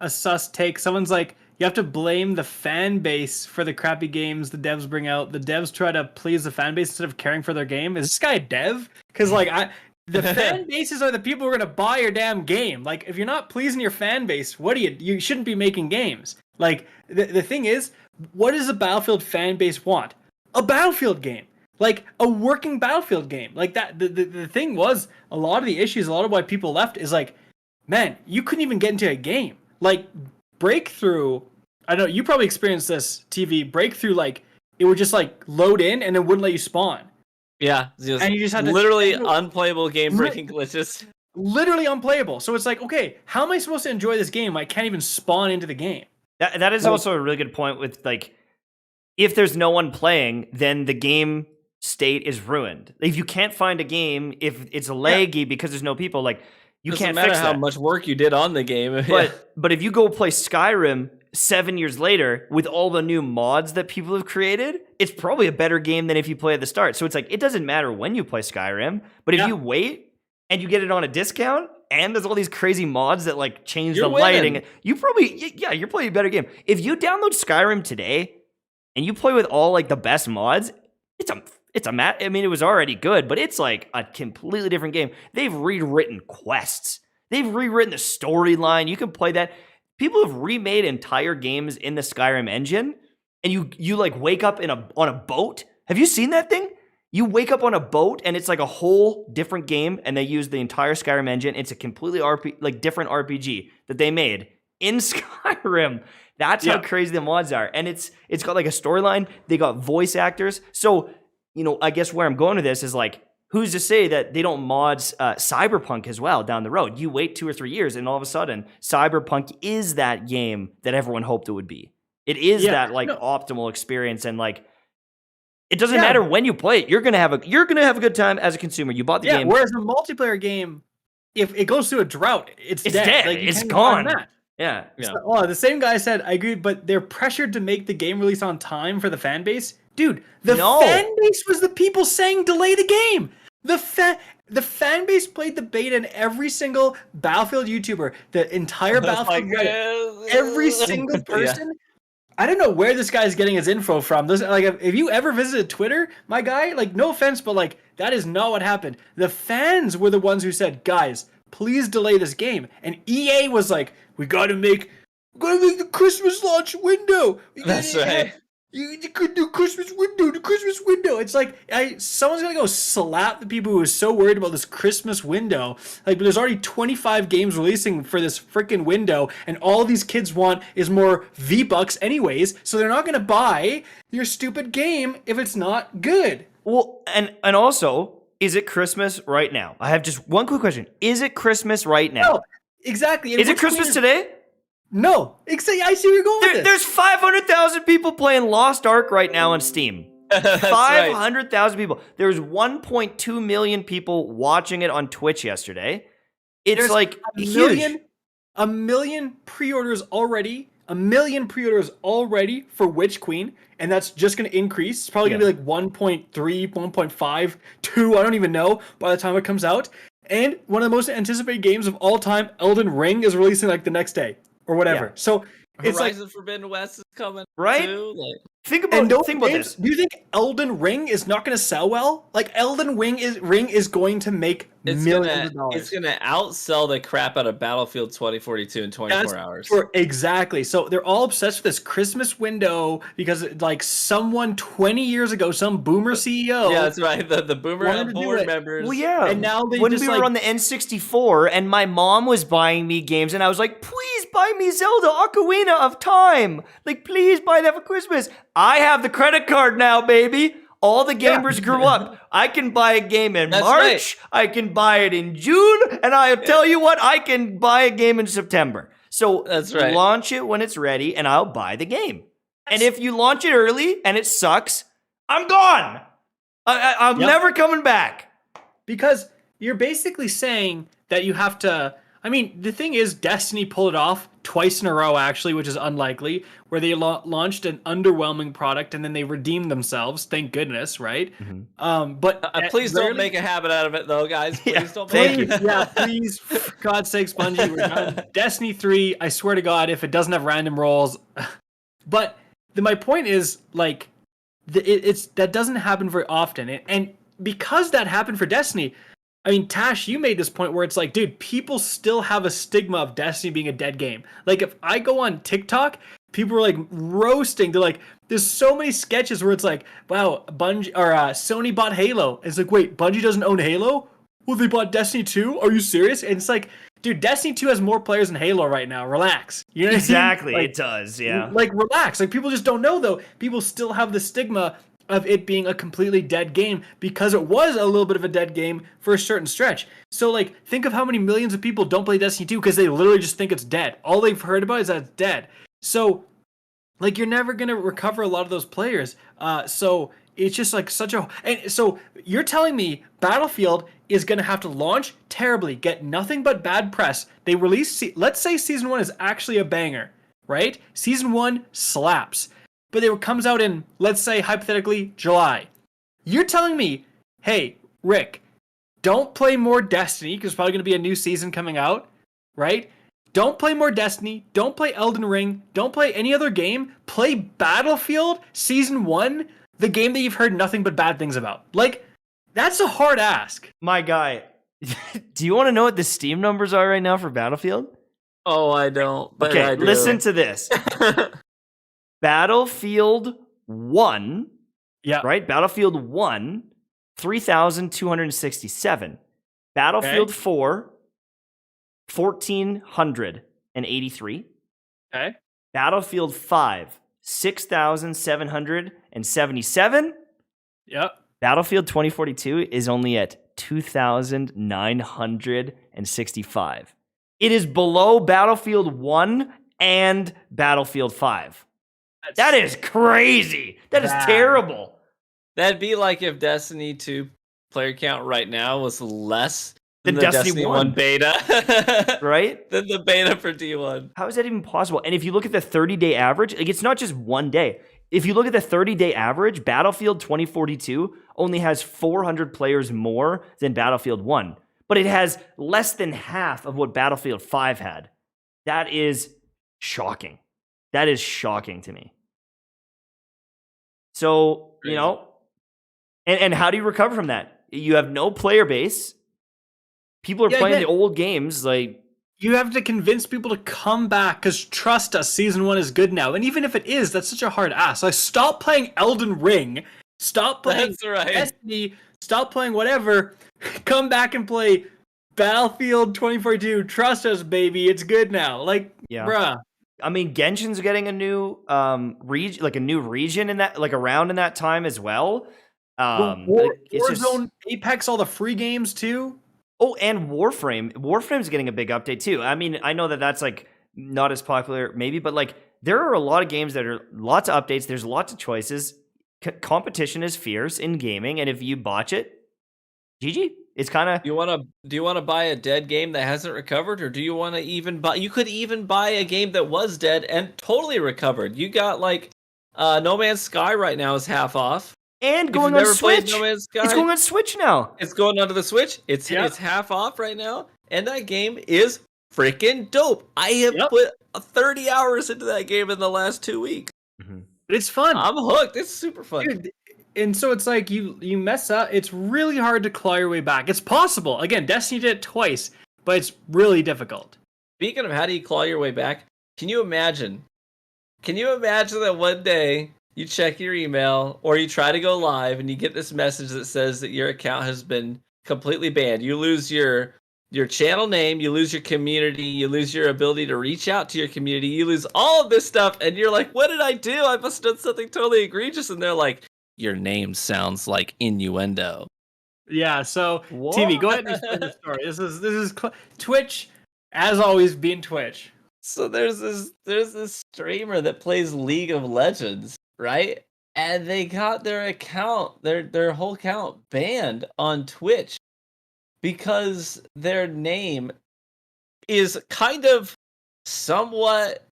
a sus take. Someone's like, you have to blame the fan base for the crappy games the devs bring out. The devs try to please the fan base instead of caring for their game. Is this guy a dev? Because like the fan bases are the people who are gonna buy your damn game. Like if you're not pleasing your fan base, you shouldn't be making games. Like the thing is, what does a Battlefield fan base want? A Battlefield game. Like a working Battlefield game. Like that the thing was a lot of the issues, a lot of why people left is like, man, you couldn't even get into a game. Like Breakthrough, I know you probably experienced this, TV. Breakthrough, like it would just like load in and it wouldn't let you spawn. Yeah, and you just had literally unplayable game breaking glitches. Literally unplayable. So it's like, okay, how am I supposed to enjoy this game? I can't even spawn into the game. That is also a really good point with like, if there's no one playing, then the game state is ruined. If you can't find a game, if it's laggy because there's no people, like you can't matter fix how that. much work you did on the game. But if you go play Skyrim 7 years later with all the new mods that people have created, it's probably a better game than if you play at the start. So it's like, it doesn't matter when you play Skyrim, but if you wait and you get it on a discount and there's all these crazy mods that like change the lighting, you're playing a better game. If you download Skyrim today and you play with all like the best mods, I mean, it was already good, but it's like a completely different game. They've rewritten quests. They've rewritten the storyline. You can play that. People have remade entire games in the Skyrim engine, and you like wake up on a boat. Have you seen that thing? You wake up on a boat, and it's like a whole different game, and they use the entire Skyrim engine. It's a completely different RPG that they made in Skyrim. That's how crazy the mods are, and it's got like a storyline. They got voice actors, so. You know, I guess where I'm going to this is like, who's to say that they don't mod Cyberpunk as well down the road? You wait 2 or 3 years and all of a sudden Cyberpunk is that game that everyone hoped it would be. It is that optimal experience, and it doesn't matter when you play it. You're gonna have a good time as a consumer. You bought the game. Whereas a multiplayer game, if it goes through a drought, it's dead. It's gone. Yeah. So, the same guy said, I agree, but they're pressured to make the game release on time for the fan base. Dude, fan base was the people saying delay the game. The fan base played the beta, and every single Battlefield YouTuber, the entire Battlefield Reddit, every single person. I don't know where this guy's getting his info from. If you ever visited Twitter, my guy, no offense, but that is not what happened. The fans were the ones who said, guys, please delay this game. And EA was like, we gotta make the Christmas launch window. That's right. You could do the Christmas window. It's someone's gonna go slap the people who are so worried about this Christmas window. But there's already 25 games releasing for this freaking window, and all these kids want is more V-Bucks anyways, so they're not gonna buy your stupid game if it's not good. Well, and also, is it Christmas right now? I have just one quick question. Is it Christmas right now? No, exactly. Is it Christmas today? No, I see where you're going with this. There's 500,000 people playing Lost Ark right now on Steam. 500,000 people. There's 1.2 million people watching it on Twitch yesterday. It's huge. A million pre-orders already. A million pre-orders already for Witch Queen, and that's just going to increase. It's probably going to be 1.3, 1.5, 2, I don't even know by the time it comes out. And one of the most anticipated games of all time, Elden Ring, is releasing the next day. Or whatever. Yeah. So it's Horizon Forbidden West is coming, right? Too. Think about this. Do you think Elden Ring is not going to sell well? Elden Ring is going to make millions of dollars. It's going to outsell the crap out of Battlefield 2042 in 24 hours. Exactly. So they're all obsessed with this Christmas window because someone 20 years ago, some boomer CEO. Yeah, that's right. The boomer board members. Well, yeah. And now when we were on the N64 and my mom was buying me games and I was like, please buy me Zelda Ocarina of Time. Please buy that for Christmas. I have the credit card now, baby. All the gamers grew up. I can buy a game in March. Right. I can buy it in June. And I'll tell you what, I can buy a game in September. So that's right. Launch it when it's ready and I'll buy the game. And if you launch it early and it sucks, I'm gone. I'm never coming back. Because you're basically saying that you have to... the thing is, Destiny pulled it off twice in a row, actually, which is unlikely, where they launched an underwhelming product and then they redeemed themselves. Thank goodness, right? Mm-hmm. But please don't make a habit out of it, though, guys. Please don't. Please, for God's sakes, Bungie, we're done. Destiny 3, I swear to God, if it doesn't have random rolls. But my point is, that doesn't happen very often. And because that happened for Destiny... Tash, you made this point where it's dude, people still have a stigma of Destiny being a dead game. If I go on TikTok, people are roasting. They're there's so many sketches where it's wow, Bungie or Sony bought Halo. It's wait, Bungie doesn't own Halo? Well, they bought Destiny 2? Are you serious? And it's dude, Destiny 2 has more players than Halo right now. Relax. You know what exactly, I mean? It does, yeah. Relax. People just don't know, though. People still have the stigma of it being a completely dead game because it was a little bit of a dead game for a certain stretch. So, think of how many millions of people don't play Destiny 2 because they literally just think it's dead. All they've heard about is that it's dead. So, you're never going to recover a lot of those players. So, it's just such a... And so, you're telling me Battlefield is going to have to launch terribly, get nothing but bad press. They release... Let's say Season 1 is actually a banger, right? Season 1 slaps. But it comes out in, let's say, hypothetically, July. You're telling me, hey, Rick, don't play more Destiny, because there's probably going to be a new season coming out, right? Don't play more Destiny. Don't play Elden Ring. Don't play any other game. Play Battlefield Season 1, the game that you've heard nothing but bad things about. That's a hard ask. My guy, do you want to know what the Steam numbers are right now for Battlefield? Oh, I don't. But okay, I do. Listen to this. Battlefield 1, right? Battlefield 1, 3,267. Battlefield 4, 1,483. Okay. Battlefield 5, 6,777. Yep. Battlefield 2042 is only at 2,965. It is below Battlefield 1 and Battlefield 5. That is crazy. That is terrible. That'd be like if Destiny 2 player count right now was less than the Destiny 1 beta. Right? Than the beta for D1. How is that even possible? And if you look at the 30-day average, like it's not just one day. If you look at the 30-day average, Battlefield 2042 only has 400 players more than Battlefield 1, but it has less than half of what Battlefield 5 had. That is shocking. That is shocking to me. So, you know, and how do you recover from that? You have no player base. People are playing the old games. Like, you have to convince people to come back because trust us, season 1 is good now. And even if it is, that's such a hard ask. Like, stop playing Elden Ring. Stop playing Destiny. Stop playing whatever. Come back and play Battlefield 2042. Trust us, baby. It's good now. Like, bruh. I mean, Genshin's getting a new region, like a new region in that, like around in that time as well. Warzone, Apex, all the free games too. Oh, and Warframe. Warframe's getting a big update too. I mean, I know that that's like not as popular maybe, but like there are a lot of games that are lots of updates. There's lots of choices. Competition is fierce in gaming, and if you botch it, GG. It's kind of. Do you want to buy a dead game that hasn't recovered, or do you want to even buy? You could even buy a game that was dead and totally recovered. You got like No Man's Sky right now is half off. And going on Switch. No Man's Sky, it's going on Switch now. It's going onto the Switch. It's half off right now, and that game is freaking dope. I have put 30 hours into that game in the last 2 weeks. Mm-hmm. It's fun. I'm hooked. It's super fun. Dude, and so it's like you mess up. It's really hard to claw your way back. It's possible. Again, Destiny did it twice, but it's really difficult. Speaking of how do you claw your way back, can you imagine that one day you check your email or you try to go live and you get this message that says that your account has been completely banned. You lose your channel name, you lose your community, you lose your ability to reach out to your community, you lose all of this stuff, and you're like, what did I do? I must have done something totally egregious. And they're like, your name sounds like innuendo. Yeah, so TV, go ahead and explain the story. This is Twitch, as always, being Twitch. So there's this streamer that plays League of Legends, right? And they got their account, their whole account banned on Twitch because their name is kind of somewhat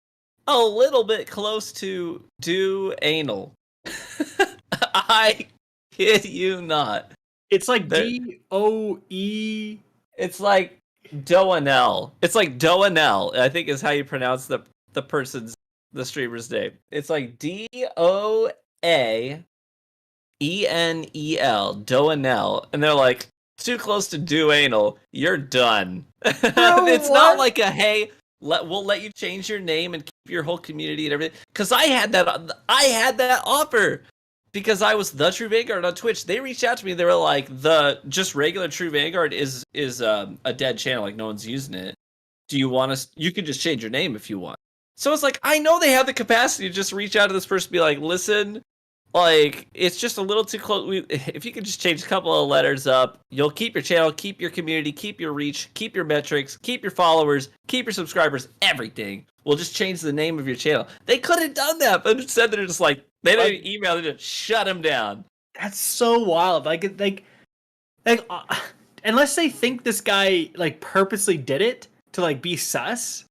a little bit close to do anal. I kid you not. It's like DOE. It's like Doanel. It's like Doanel, I think is how you pronounce the streamer's name. It's like DOAENEL, Doanel. And they're like, too close to do anal, you're done. It's not like a hey, we'll let you change your name and keep your whole community and everything. Because I had that offer. Because I was the True Vanguard on Twitch, they reached out to me. They were like, the just regular True Vanguard is a dead channel, like no one's using it. Do you want us? You can just change your name if you want. So it's like, I know they have the capacity to just reach out to this person, and be like, listen, like it's just a little too close. If you could just change a couple of letters up, you'll keep your channel, keep your community, keep your reach, keep your metrics, keep your followers, keep your subscribers, everything. We'll just change the name of your channel. They could have done that, but instead they're just like, they didn't email, they just shut him down. That's so wild. Like, unless they think this guy like purposely did it to like be sus,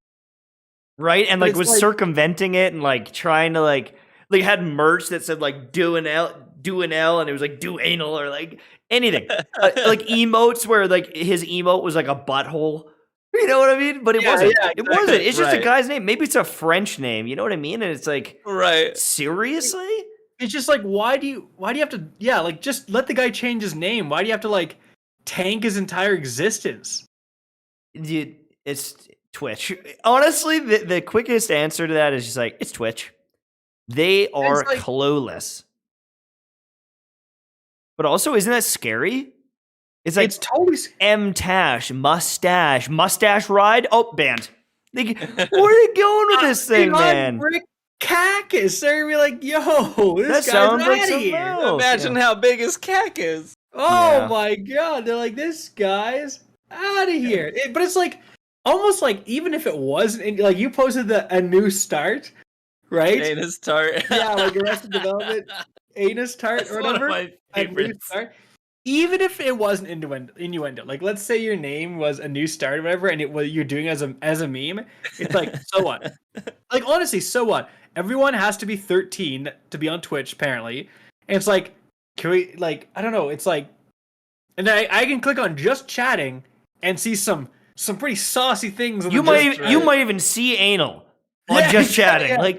right? And like was like, circumventing it and like trying to like had merch that said like do an L, and it was like do anal or like anything, like emotes where like his emote was like a butthole. You know what I mean? But it wasn't. Yeah, exactly. It wasn't. It's just a guy's name. Maybe it's a French name. You know what I mean? And it's like, right? Seriously? It's just like, why do you have to? Yeah, like just let the guy change his name. Why do you have to like tank his entire existence? Dude, it's Twitch. Honestly, the quickest answer to that is just like it's Twitch. They are like, clueless. But also, isn't that scary? It's like it's totally M-Tash, mustache ride. Oh, banned. Like, where are they going with this thing, man? Rick Cactus. They're gonna be like, yo, this guy's out of here. Imagine how big his cack is. Oh my god. They're like, this guy's out of here. But it's like almost like even if it wasn't like you posted a new start, right? Anus tart. Yeah, like Arrested Development, anus tart That's or one of whatever. my A new favorites. start. Even if it wasn't innuendo, like let's say your name was a new start or whatever, and it was you're doing as a meme, it's like, so what? Like honestly, so what? Everyone has to be 13 to be on Twitch, apparently. And it's like, can we I don't know, it's like, and then I can click on just chatting and see some pretty saucy things. You might even see anal on just chatting. Yeah.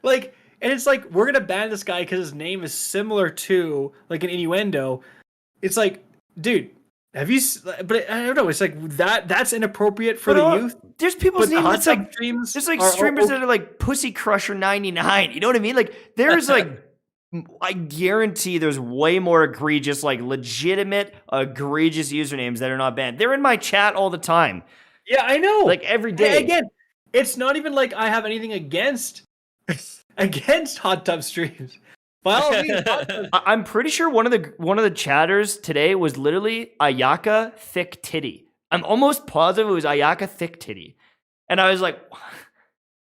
Like, and it's like, we're gonna ban this guy because his name is similar to like an innuendo. It's like, dude, have you? But I don't know. It's like that's inappropriate for the youth. There's people's names that's like streams. There's like streamers that are like Pussy Crusher 99. You know what I mean? Like there's like I guarantee there's way more egregious, like legitimate egregious usernames that are not banned. They're in my chat all the time. Yeah, I know. Like every day. And again, it's not even like I have anything against hot tub streams. By all means, I'm pretty sure one of the chatters today was literally Ayaka Thick Titty. I'm almost positive it was Ayaka Thick Titty, and I was like,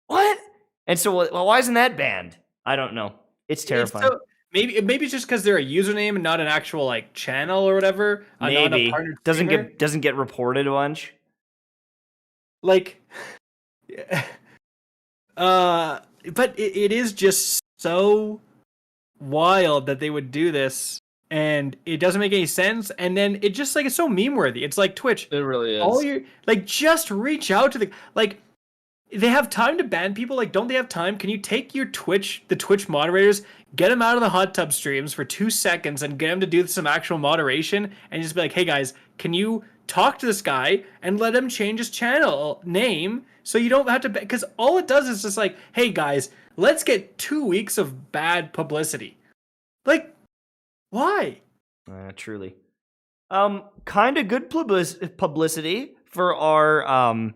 "What?" And so, well, why isn't that banned? I don't know. It's terrifying. Maybe it's just because they're a username and not an actual like channel or whatever. Maybe not a doesn't get reported a bunch. Like, but it is just so wild that they would do this, and it doesn't make any sense. And then it just like it's so meme worthy. It's like Twitch. It really is. All your just reach out to the they have time to ban people. Like, don't they have time? Can you take the Twitch moderators, get them out of the hot tub streams for 2 seconds and get them to do some actual moderation and just be like, hey guys, can you talk to this guy and let him change his channel name so you don't have to, because all it does is just like, hey guys, let's get 2 weeks of bad publicity. Like, why? Truly. Kind of good publicity for our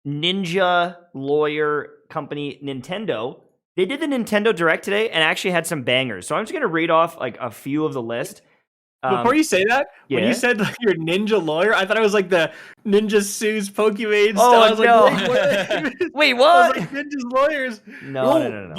ninja lawyer company Nintendo. They did the Nintendo Direct today and actually had some bangers. So I'm just going to read off like a few of the list. Before you say that, when you said like, you're a ninja lawyer, I thought it was like the Ninja Sues Pokemon stuff. I was no. like, wait, what? I was like, ninjas lawyers. No.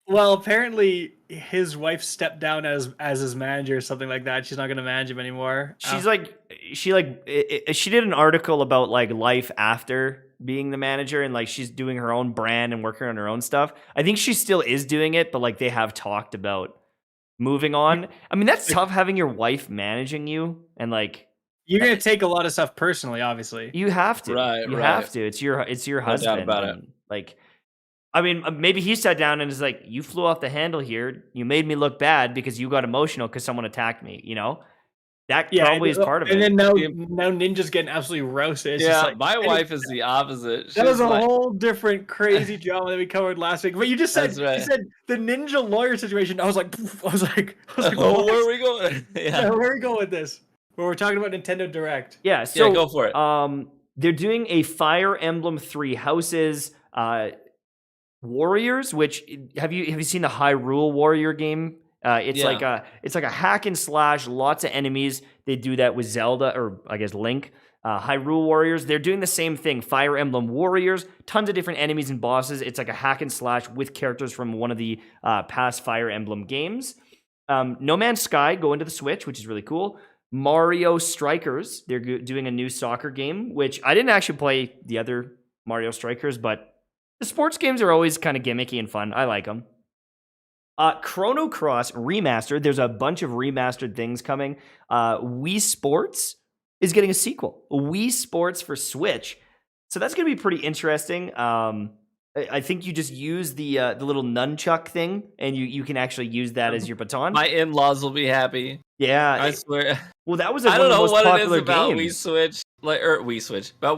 Well, apparently his wife stepped down as his manager or something like that. She's not going to manage him anymore. She did an article about like life after being the manager, and like she's doing her own brand and working on her own stuff. I think she still is doing it, but like they have talked about moving on. I mean, that's tough having your wife managing you, and like you're gonna take a lot of stuff personally. Obviously, you have to. Right, you have to. It's your husband. No doubt about it. Like, I mean, maybe he sat down and is like, "You flew off the handle here. You made me look bad because you got emotional because someone attacked me." You know, that probably is part of it. And then now Ninja's getting absolutely roasted. It's just like, my wife is the opposite. That was a whole different crazy drama that we covered last week. But you just said right. you said the ninja lawyer situation. I was like, oh, where are we going? Yeah, where are we going with this? Well, we're talking about Nintendo Direct. Yeah, so go for it. They're doing a Fire Emblem 3 Houses Warriors, which have you seen the Hyrule Warrior game? It's like a hack and slash, lots of enemies. They do that with Zelda, or I guess Link. Hyrule Warriors, they're doing the same thing. Fire Emblem Warriors, tons of different enemies and bosses. It's like a hack and slash with characters from one of the past Fire Emblem games. No Man's Sky going to the Switch, which is really cool. Mario Strikers, they're doing a new soccer game, which I didn't actually play the other Mario Strikers, but the sports games are always kind of gimmicky and fun. I like them. Chrono Cross Remastered, there's a bunch of remastered things coming. Wii Sports is getting a sequel. Wii Sports for Switch. So that's going to be pretty interesting. I think you just use the little nunchuck thing, and you can actually use that as your baton. My in-laws will be like, Yeah, I swear. Well, that was I don't know what it is popular about games. About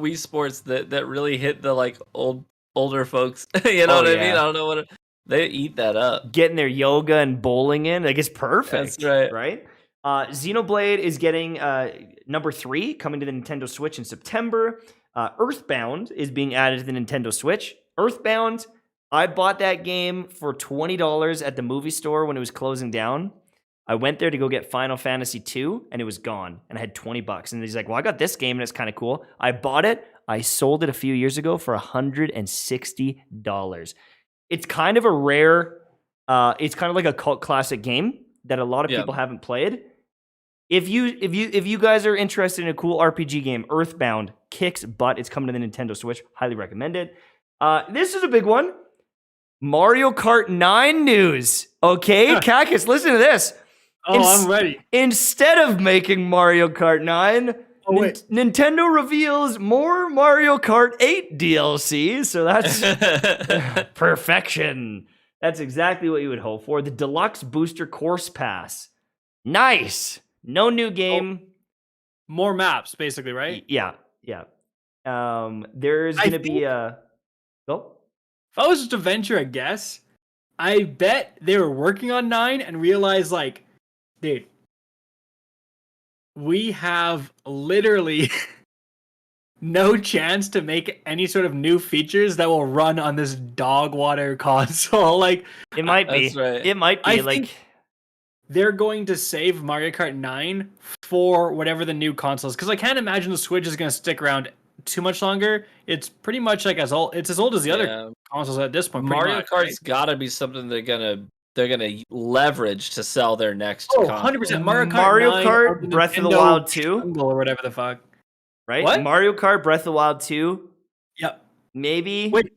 Wii Sports that really hit the like older folks. You know what I mean? I don't know what they eat that up. Getting their yoga and bowling in, like, it's perfect. That's right. Right? Xenoblade is getting number 3 coming to the Nintendo Switch in September. Earthbound is being added to the Nintendo Switch. Earthbound, I bought that game for $20 at the movie store when it was closing down. I went there to go get Final Fantasy 2, and it was gone. And I had $20. And he's like, well, I got this game, and it's kind of cool. I bought it. I sold it a few years ago for $160. it's kind of a rare, it's kind of like a cult classic game that a lot of people haven't played. If you guys are interested in a cool RPG game, Earthbound kicks butt. It's coming to the Nintendo Switch. Highly recommend it. This is a big one. Mario Kart 9 news. Okay, Kakis, listen to this. I'm ready. Instead of making Mario Kart 9, Nintendo reveals more Mario Kart 8 DLC. So that's perfection. That's exactly what you would hope for. The Deluxe Booster Course Pass. Nice. No new game. More maps, basically, right? Yeah. There's going to be a... Oh. If I was just to venture a guess, I bet they were working on 9 and realized, like, dude, we have literally no chance to make any sort of new features that will run on this dog water console. Like, it might be. Right. It might be. I think they're going to save Mario Kart 9 for whatever the new console is. Because I can't imagine the Switch is going to stick around too much longer. It's pretty much like as old as the other consoles at this point. Mario Kart's got to be something they're gonna leverage to sell their next. 100%. Mario Kart Breath of the Wild 2 or whatever the fuck. Right? What? Mario Kart Breath of the Wild 2. Yep. Maybe. Wait,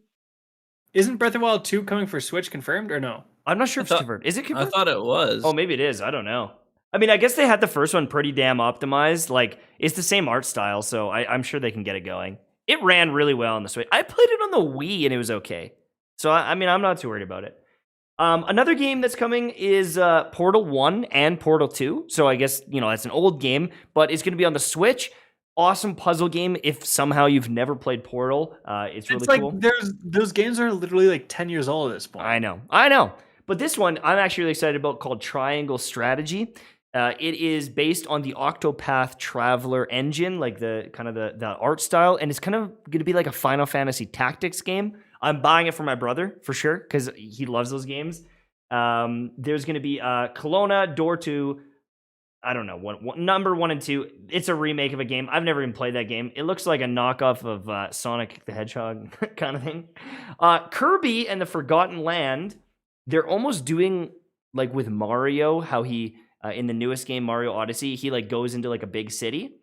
isn't Breath of the Wild 2 coming for Switch confirmed or no? I'm not sure if it's confirmed. Is it confirmed? I thought it was. Oh, maybe it is. I don't know. I mean, I guess they had the first one pretty damn optimized. Like, it's the same art style, so I'm sure they can get it going. It ran really well on the Switch. I played it on the Wii, and it was okay. So, I mean, I'm not too worried about it. Another game that's coming is Portal 1 and Portal 2. So, I guess, that's an old game, but it's going to be on the Switch. Awesome puzzle game if somehow you've never played Portal. It's really cool. Those games are literally like 10 years old at this point. I know. But this one I'm actually really excited about, called Triangle Strategy. It is based on the Octopath Traveler engine, like the kind of the art style, and it's kind of going to be like a Final Fantasy Tactics game. I'm buying it for my brother for sure because he loves those games. There's going to be Kelowna, Door 2. I don't know, number 1 and 2. It's a remake of a game. I've never even played that game. It looks like a knockoff of Sonic the Hedgehog kind of thing. Kirby and the Forgotten Land. They're almost doing like with Mario, how he in the newest game, Mario Odyssey, he like goes into like a big city.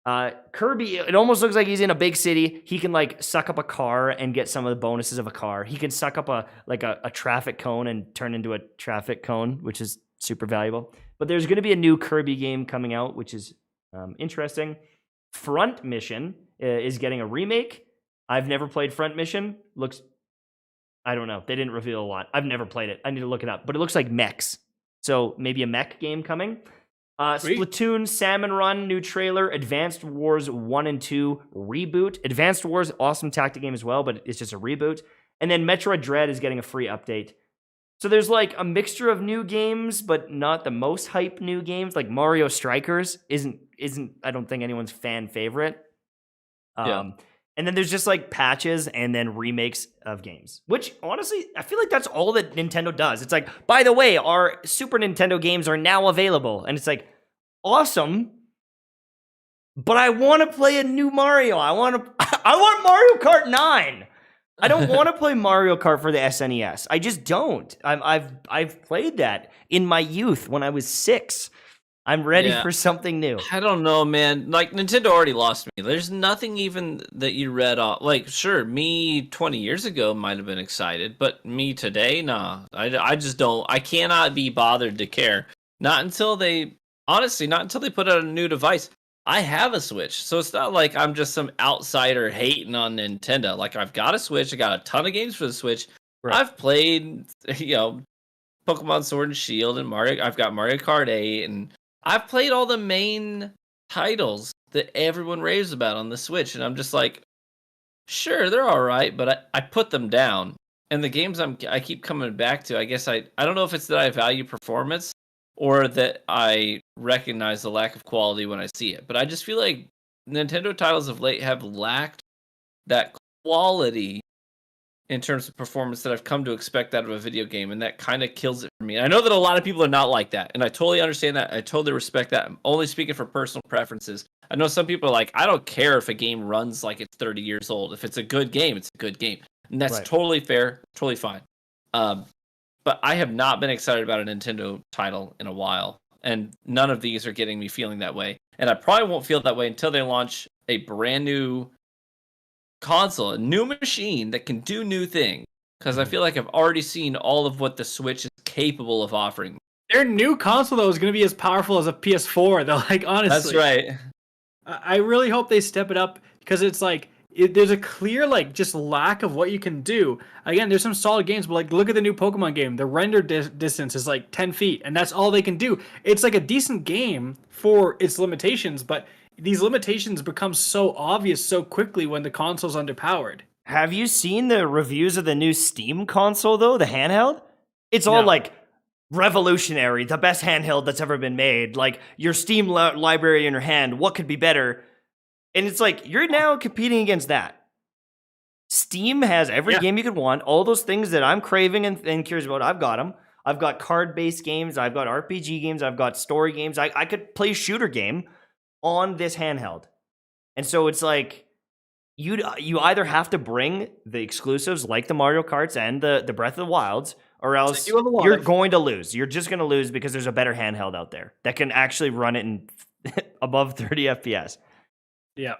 Kirby, it almost looks like he's in a big city. He can like suck up a car and get some of the bonuses of a car. He can suck up a traffic cone and turn into a traffic cone, which is super valuable. But there's going to be a new Kirby game coming out, which is interesting. Front Mission is getting a remake. I've never played Front Mission. I don't know. They didn't reveal a lot. I've never played it. I need to look it up. But it looks like mechs. So maybe a mech game coming. Splatoon, Salmon Run, new trailer. Advanced Wars 1 and 2 reboot. Advanced Wars, awesome tactic game as well, but it's just a reboot. And then Metroid Dread is getting a free update. So there's like a mixture of new games, but not the most hype new games. Like Mario Strikers isn't I don't think anyone's fan favorite. And then there's just like patches and then remakes of games, which honestly, I feel like that's all that Nintendo does. It's like, by the way, our Super Nintendo games are now available. And it's like, awesome. But I want to play a new Mario. I want Mario Kart 9. I don't want to play Mario Kart for the SNES. I just don't. I've played that in my youth when I was 6. I'm ready for something new. I don't know, man. Like, Nintendo already lost me. There's nothing even that you read off. Like, sure, me 20 years ago might have been excited, but me today, nah. I just don't. I cannot be bothered to care. Not until they put out a new device. I have a Switch, so it's not like I'm just some outsider hating on Nintendo. Like, I've got a Switch. I got a ton of games for the Switch. Right. I've played, Pokemon Sword and Shield and Mario. I've got Mario Kart 8, and I've played all the main titles that everyone raves about on the Switch, and I'm just like, sure, they're all right, but I put them down. And the games I keep coming back to, I guess I don't know if it's that I value performance or that I recognize the lack of quality when I see it. But I just feel like Nintendo titles of late have lacked that quality in terms of performance that I've come to expect out of a video game, and that kind of kills it for me. And I know that a lot of people are not like that, and I totally understand that. I totally respect that. I'm only speaking for personal preferences. I know some people are like, I don't care if a game runs like it's 30 years old. If it's a good game, it's a good game. and that's Right. totally fair, totally fine. But I have not been excited about a Nintendo title in a while, and none of these are getting me feeling that way. And I probably won't feel that way until they launch a brand new console, a new machine that can do new things. Because I feel like I've already seen all of what the Switch is capable of offering. Their new console though is going to be as powerful as a PS4. Though, like honestly, That's right. I really hope they step it up because it's like there's a clear like just lack of what you can do. Again, there's some solid games, but like look at the new Pokemon game. The render distance is like 10 feet, and that's all they can do. It's like a decent game for its limitations, but these limitations become so obvious so quickly when the console's underpowered. Have you seen the reviews of the new Steam console though, the handheld? It's all No. like revolutionary, the best handheld that's ever been made. Like your Steam library in your hand, what could be better? And it's like you're now competing against that. Steam has every game you could want, all those things that I'm craving and curious about. I've got them. I've got card-based games, I've got RPG games, I've got story games. I could play a shooter game on this handheld. And so it's like you either have to bring the exclusives like the Mario Karts and the Breath of the Wilds, or else you're going to lose. You're just going to lose because there's a better handheld out there that can actually run it in above 30 FPS. Yeah.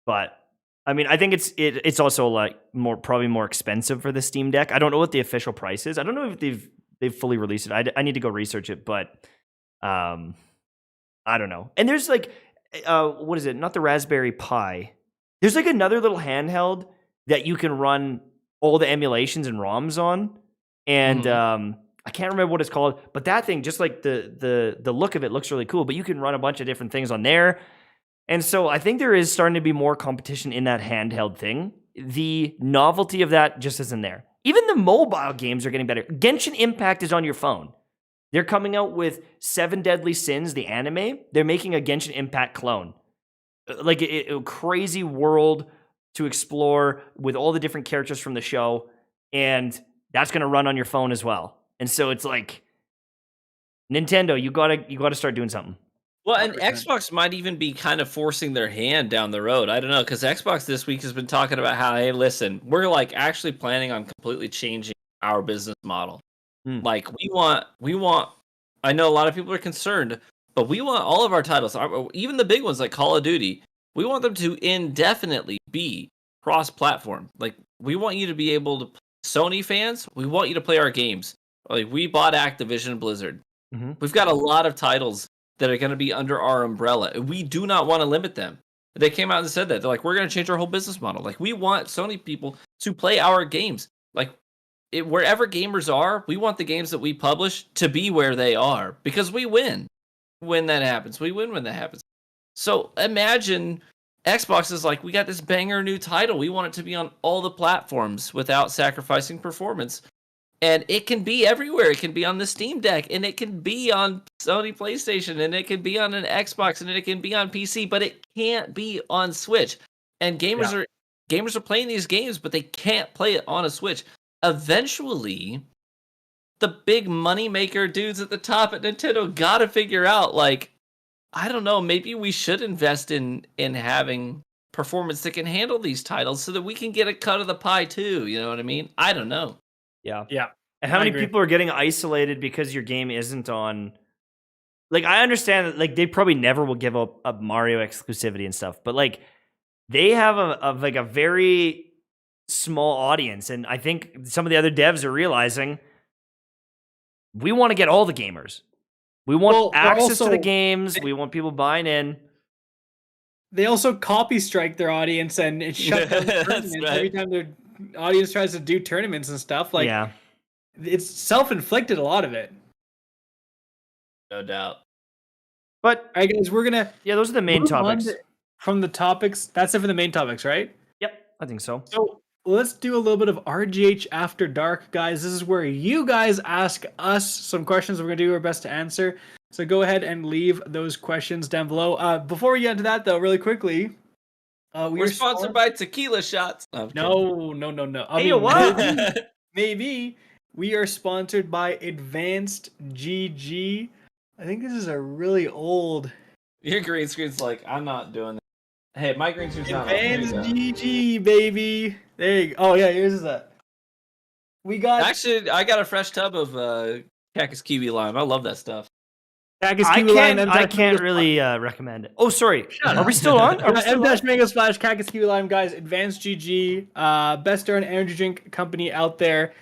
But I mean, I think it's also like probably more expensive for the Steam Deck. I don't know what the official price is. I don't know if they've fully released it. I need to go research it, but I don't know. And there's like what is it? Not the Raspberry Pi. There's like another little handheld that you can run all the emulations and ROMs on. And I can't remember what it's called, but that thing, just like the look of it looks really cool, but you can run a bunch of different things on there. And so I think there is starting to be more competition in that handheld thing. The novelty of that just isn't there. Even the mobile games are getting better. Genshin Impact is on your phone. They're coming out with 7 Deadly Sins, the anime. They're making a Genshin Impact clone. Like a crazy world to explore with all the different characters from the show. And that's going to run on your phone as well. And so it's like, Nintendo, you gotta start doing something. Well, and Xbox might even be kind of forcing their hand down the road. I don't know, because Xbox this week has been talking about how, hey, listen, we're like actually planning on completely changing our business model. Like we want. I know a lot of people are concerned, but we want all of our titles, even the big ones like Call of Duty. We want them to indefinitely be cross-platform. Like we want you to be able to. Sony fans, we want you to play our games. Like we bought Activision Blizzard. We've got a lot of titles that are going to be under our umbrella. We do not want to limit them. They came out and said that. They're like, we're going to change our whole business model. Like, we want Sony people to play our games. Like, wherever gamers are, we want the games that we publish to be where they are. Because we win when that happens. We win when that happens. So, imagine Xbox is like, we got this banger new title. We want it to be on all the platforms without sacrificing performance. And it can be everywhere. It can be on the Steam Deck, and it can be on Sony PlayStation, and it can be on an Xbox, and it can be on PC, but it can't be on Switch. And gamers are playing these games, but they can't play it on a Switch. Eventually, the big moneymaker dudes at the top at Nintendo gotta figure out, like, I don't know, maybe we should invest in having performance that can handle these titles so that we can get a cut of the pie too. You know what I mean? I don't know. Yeah. And how many people are getting isolated because your game isn't on? Like, I understand that, like, they probably never will give up a Mario exclusivity and stuff, but like, they have a very small audience, and I think some of the other devs are realizing we want to get all the gamers. We want access to the games. We want people buying in. They also copy strike their audience and shut down the tournaments every time their audience tries to do tournaments and stuff. Like, it's self-inflicted, a lot of it. No doubt. But all right, guys, we're gonna those are the main topics. From the topics, that's it for the main topics, right? Yep, I think so. So let's do a little bit of RGH After Dark, guys. This is where you guys ask us some questions. We're gonna do our best to answer. So go ahead and leave those questions down below. Before we get into that, though, really quickly, we're sponsored by Tequila Shots. No. Hey, what? Maybe we are sponsored by Advanced GG. I think this is a really old. Your green screen's like, I'm not doing that. Hey, my green screen's not. Advanced GG, baby. There you go. Oh yeah, yours is a We got Actually, I got a fresh tub of cactus kiwi lime. I love that stuff. Cactus I Kiwi Lime, can't really recommend it. Oh, sorry. Are we still on? Are we still on? M-Mango Splash, Cactus Kiwi Lime, guys. Advanced GG, best darn energy drink company out there.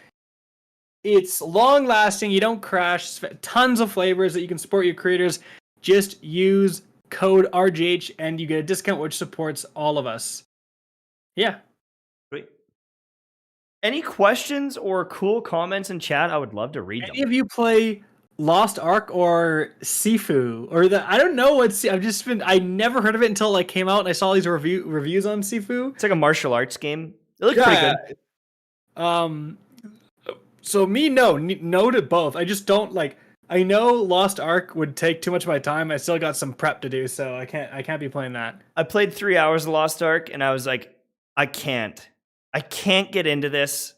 It's long lasting. You don't crash. Tons of flavors that you can support your creators. Just use code RGH and you get a discount, which supports all of us. Yeah. Sweet. Any questions or cool comments in chat? I would love to read them. Any of you play Lost Ark or Sifu or I don't know what's. I never heard of it until it came out and I saw these reviews on Sifu. It's like a martial arts game. It looked pretty good. So no to both. I just don't like. I know Lost Ark would take too much of my time. I still got some prep to do, so I can't be playing that. I played 3 hours of Lost Ark and I was like, I can't get into this.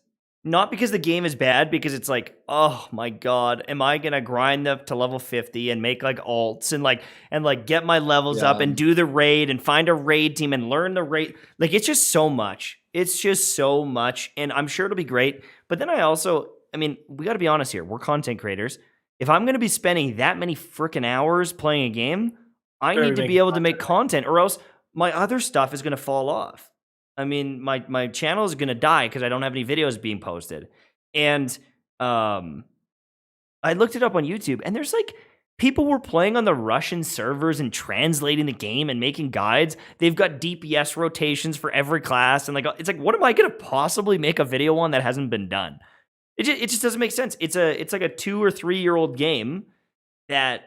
Not because the game is bad, because it's like, oh my god, am I gonna grind up to level 50 and make like alts and get my levels up and do the raid and find a raid team and learn the raid? Like, it's just so much. It's just so much, and I'm sure it'll be great. But then we got to be honest here. We're content creators. If I'm gonna be spending that many freaking hours playing a game, I need to be able to make content, or else my other stuff is gonna fall off. I mean, my channel is going to die because I don't have any videos being posted. And I looked it up on YouTube, and there's like people were playing on the Russian servers and translating the game and making guides. They've got DPS rotations for every class. And it's like, what am I going to possibly make a video on that hasn't been done? It just doesn't make sense. It's like a 2 or 3 year old game that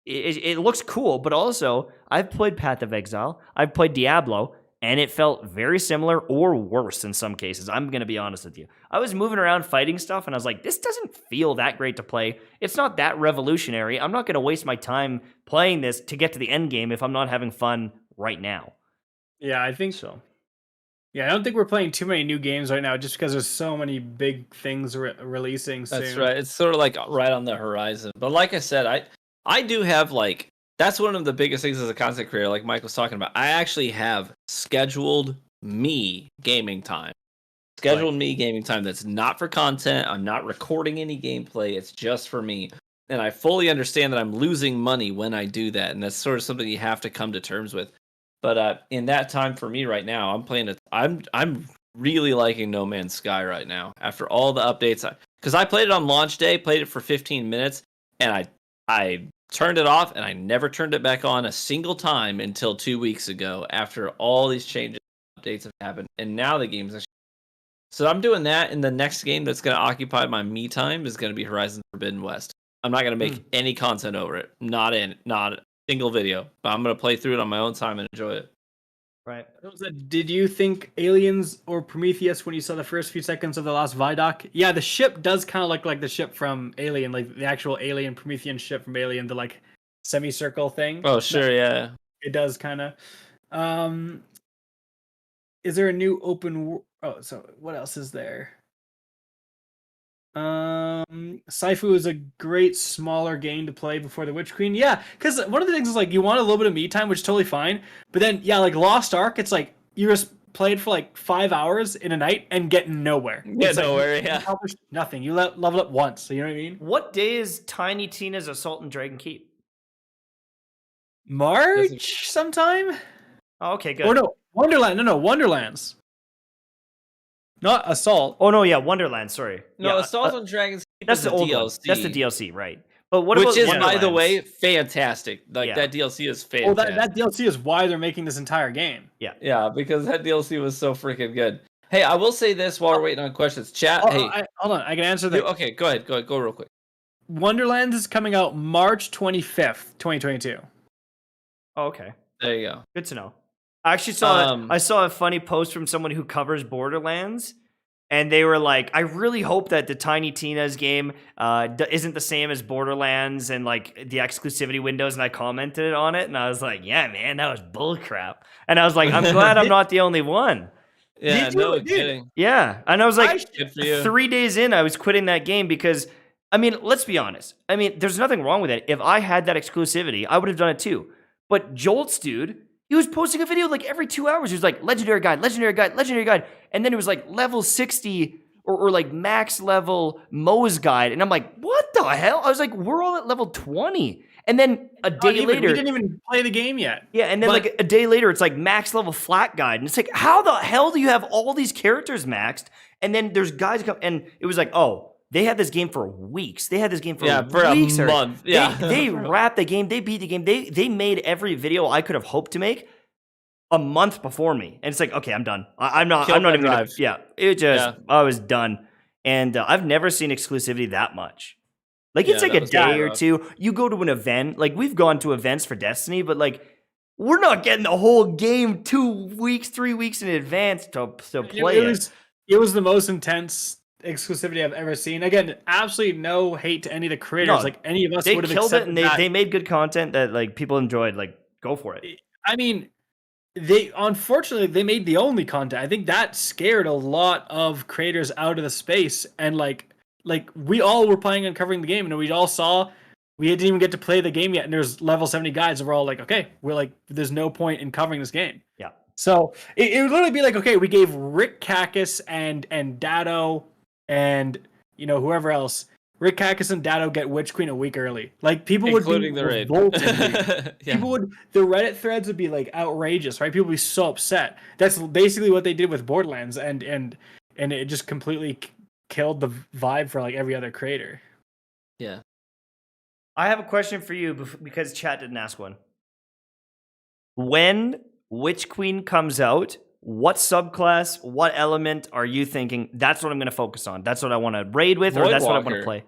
it looks cool, but also I've played Path of Exile. I've played Diablo. And it felt very similar or worse in some cases. I'm going to be honest with you. I was moving around fighting stuff, and I was like, this doesn't feel that great to play. It's not that revolutionary. I'm not going to waste my time playing this to get to the end game if I'm not having fun right now. Yeah, I think so. Yeah, I don't think we're playing too many new games right now just because there's so many big things releasing soon. That's right. It's sort of like right on the horizon. But like I said, I do have like... That's one of the biggest things as a content creator, like Mike was talking about. I actually have scheduled me gaming time. Me gaming time that's not for content. I'm not recording any gameplay. It's just for me. And I fully understand that I'm losing money when I do that. And that's sort of something you have to come to terms with. But in that time for me right now, I'm playing it. I'm really liking No Man's Sky right now. After all the updates. Because I played it on launch day, played it for 15 minutes, and I turned it off, and I never turned it back on a single time until 2 weeks ago after all these changes updates have happened. And now the game's actually... So I'm doing that, and the next game that's going to occupy my me time is going to be Horizon Forbidden West. I'm not going to make any content over it. Not a single video. But I'm going to play through it on my own time and enjoy it. Right. Did you think Aliens or Prometheus when you saw the first few seconds of the last Vidoc? Yeah, the ship does kind of look like the ship from Alien, like the actual Alien Promethean ship from Alien, the like semicircle thing. Oh, sure, yeah. It does kind of. Is there a new open? Oh, so what else is there? Saifu is a great smaller game to play before the Witch Queen. Yeah, because one of the things is like you want a little bit of me time, which is totally fine. But then like Lost Ark, it's like you just played for like 5 hours in a night and get nowhere. Get nowhere, like, yeah. You accomplished nothing. You level up once. So you know what I mean? What day is Tiny Tina's Assault and Dragon Keep? March sometime. Oh, okay, good. Or no, Wonderland. No, Wonderlands. Not Assault. Oh no, yeah, Wonderland. Sorry. No, yeah, Assault on Dragons. That's the old DLC. That's the DLC, right? But what Which about is, Wonderlands? by the way, fantastic. Like that DLC is fantastic. Well, that DLC is why they're making this entire game. Yeah, because that DLC was so freaking good. Hey, I will say this while we're waiting on questions. Chat. Hold on, I can answer that. Okay, go ahead. Go real quick. Wonderlands is coming out March 25th, 2022. Oh, okay. There you go. Good to know. I actually saw a funny post from someone who covers Borderlands. And they were like, I really hope that the Tiny Tina's game isn't the same as Borderlands and like the exclusivity windows. And I commented on it, and I was like, yeah, man, that was bullcrap. And I was like, I'm glad I'm not the only one. Yeah, no kidding. Yeah, and I was like, good for you. 3 days in, I was quitting that game because, I mean, let's be honest. I mean, there's nothing wrong with it. If I had that exclusivity, I would have done it too. But Jolt's dude, he was posting a video like every 2 hours. He was like, legendary guide. And then it was like level 60 or like max level Moe's guide. And I'm like, what the hell? I was like, we're all at level 20. And then a day later, we didn't even play the game yet. Yeah, and then like a day later, it's like max level flat guide. And it's like, how the hell do you have all these characters maxed? And then there's guys come, and it was like, oh, they had this game for weeks. They had this game for weeks. A month. Yeah. They wrapped the game. They beat the game. They made every video I could have hoped to make a month before me. And it's like, okay, I'm done. I'm not even gonna, I was done. And I've never seen exclusivity that much. Like, it's like a day or two. You go to an event. Like, we've gone to events for Destiny, but like, we're not getting the whole game 2 weeks, 3 weeks in advance to play it. It was the most intense exclusivity I've ever seen. Again, absolutely no hate to any of the creators. No, like, any of us would have killed it, and they made good content that like people enjoyed. Like, go for it. I mean, unfortunately they made the only content. I think that scared a lot of creators out of the space, and like we all were playing and covering the game, and we all saw we didn't even get to play the game yet, and there's level 70 guides, and we're all like, okay, we're like, there's no point in covering this game. Yeah. So it would literally be like, okay, we gave Rick Cacus and Dado and whoever else. Rick Cacus and Dado get Witch Queen a week early. Like, people including would be the raid. People the Reddit threads would be like outrageous, right? People would be so upset. That's basically what they did with Borderlands, and it just completely killed the vibe for like every other creator. Yeah. I have a question for you because chat didn't ask one. When Witch Queen comes out, what subclass, what element are you thinking? That's what I'm going to focus on. That's what I want to raid with, or that's what I want to play.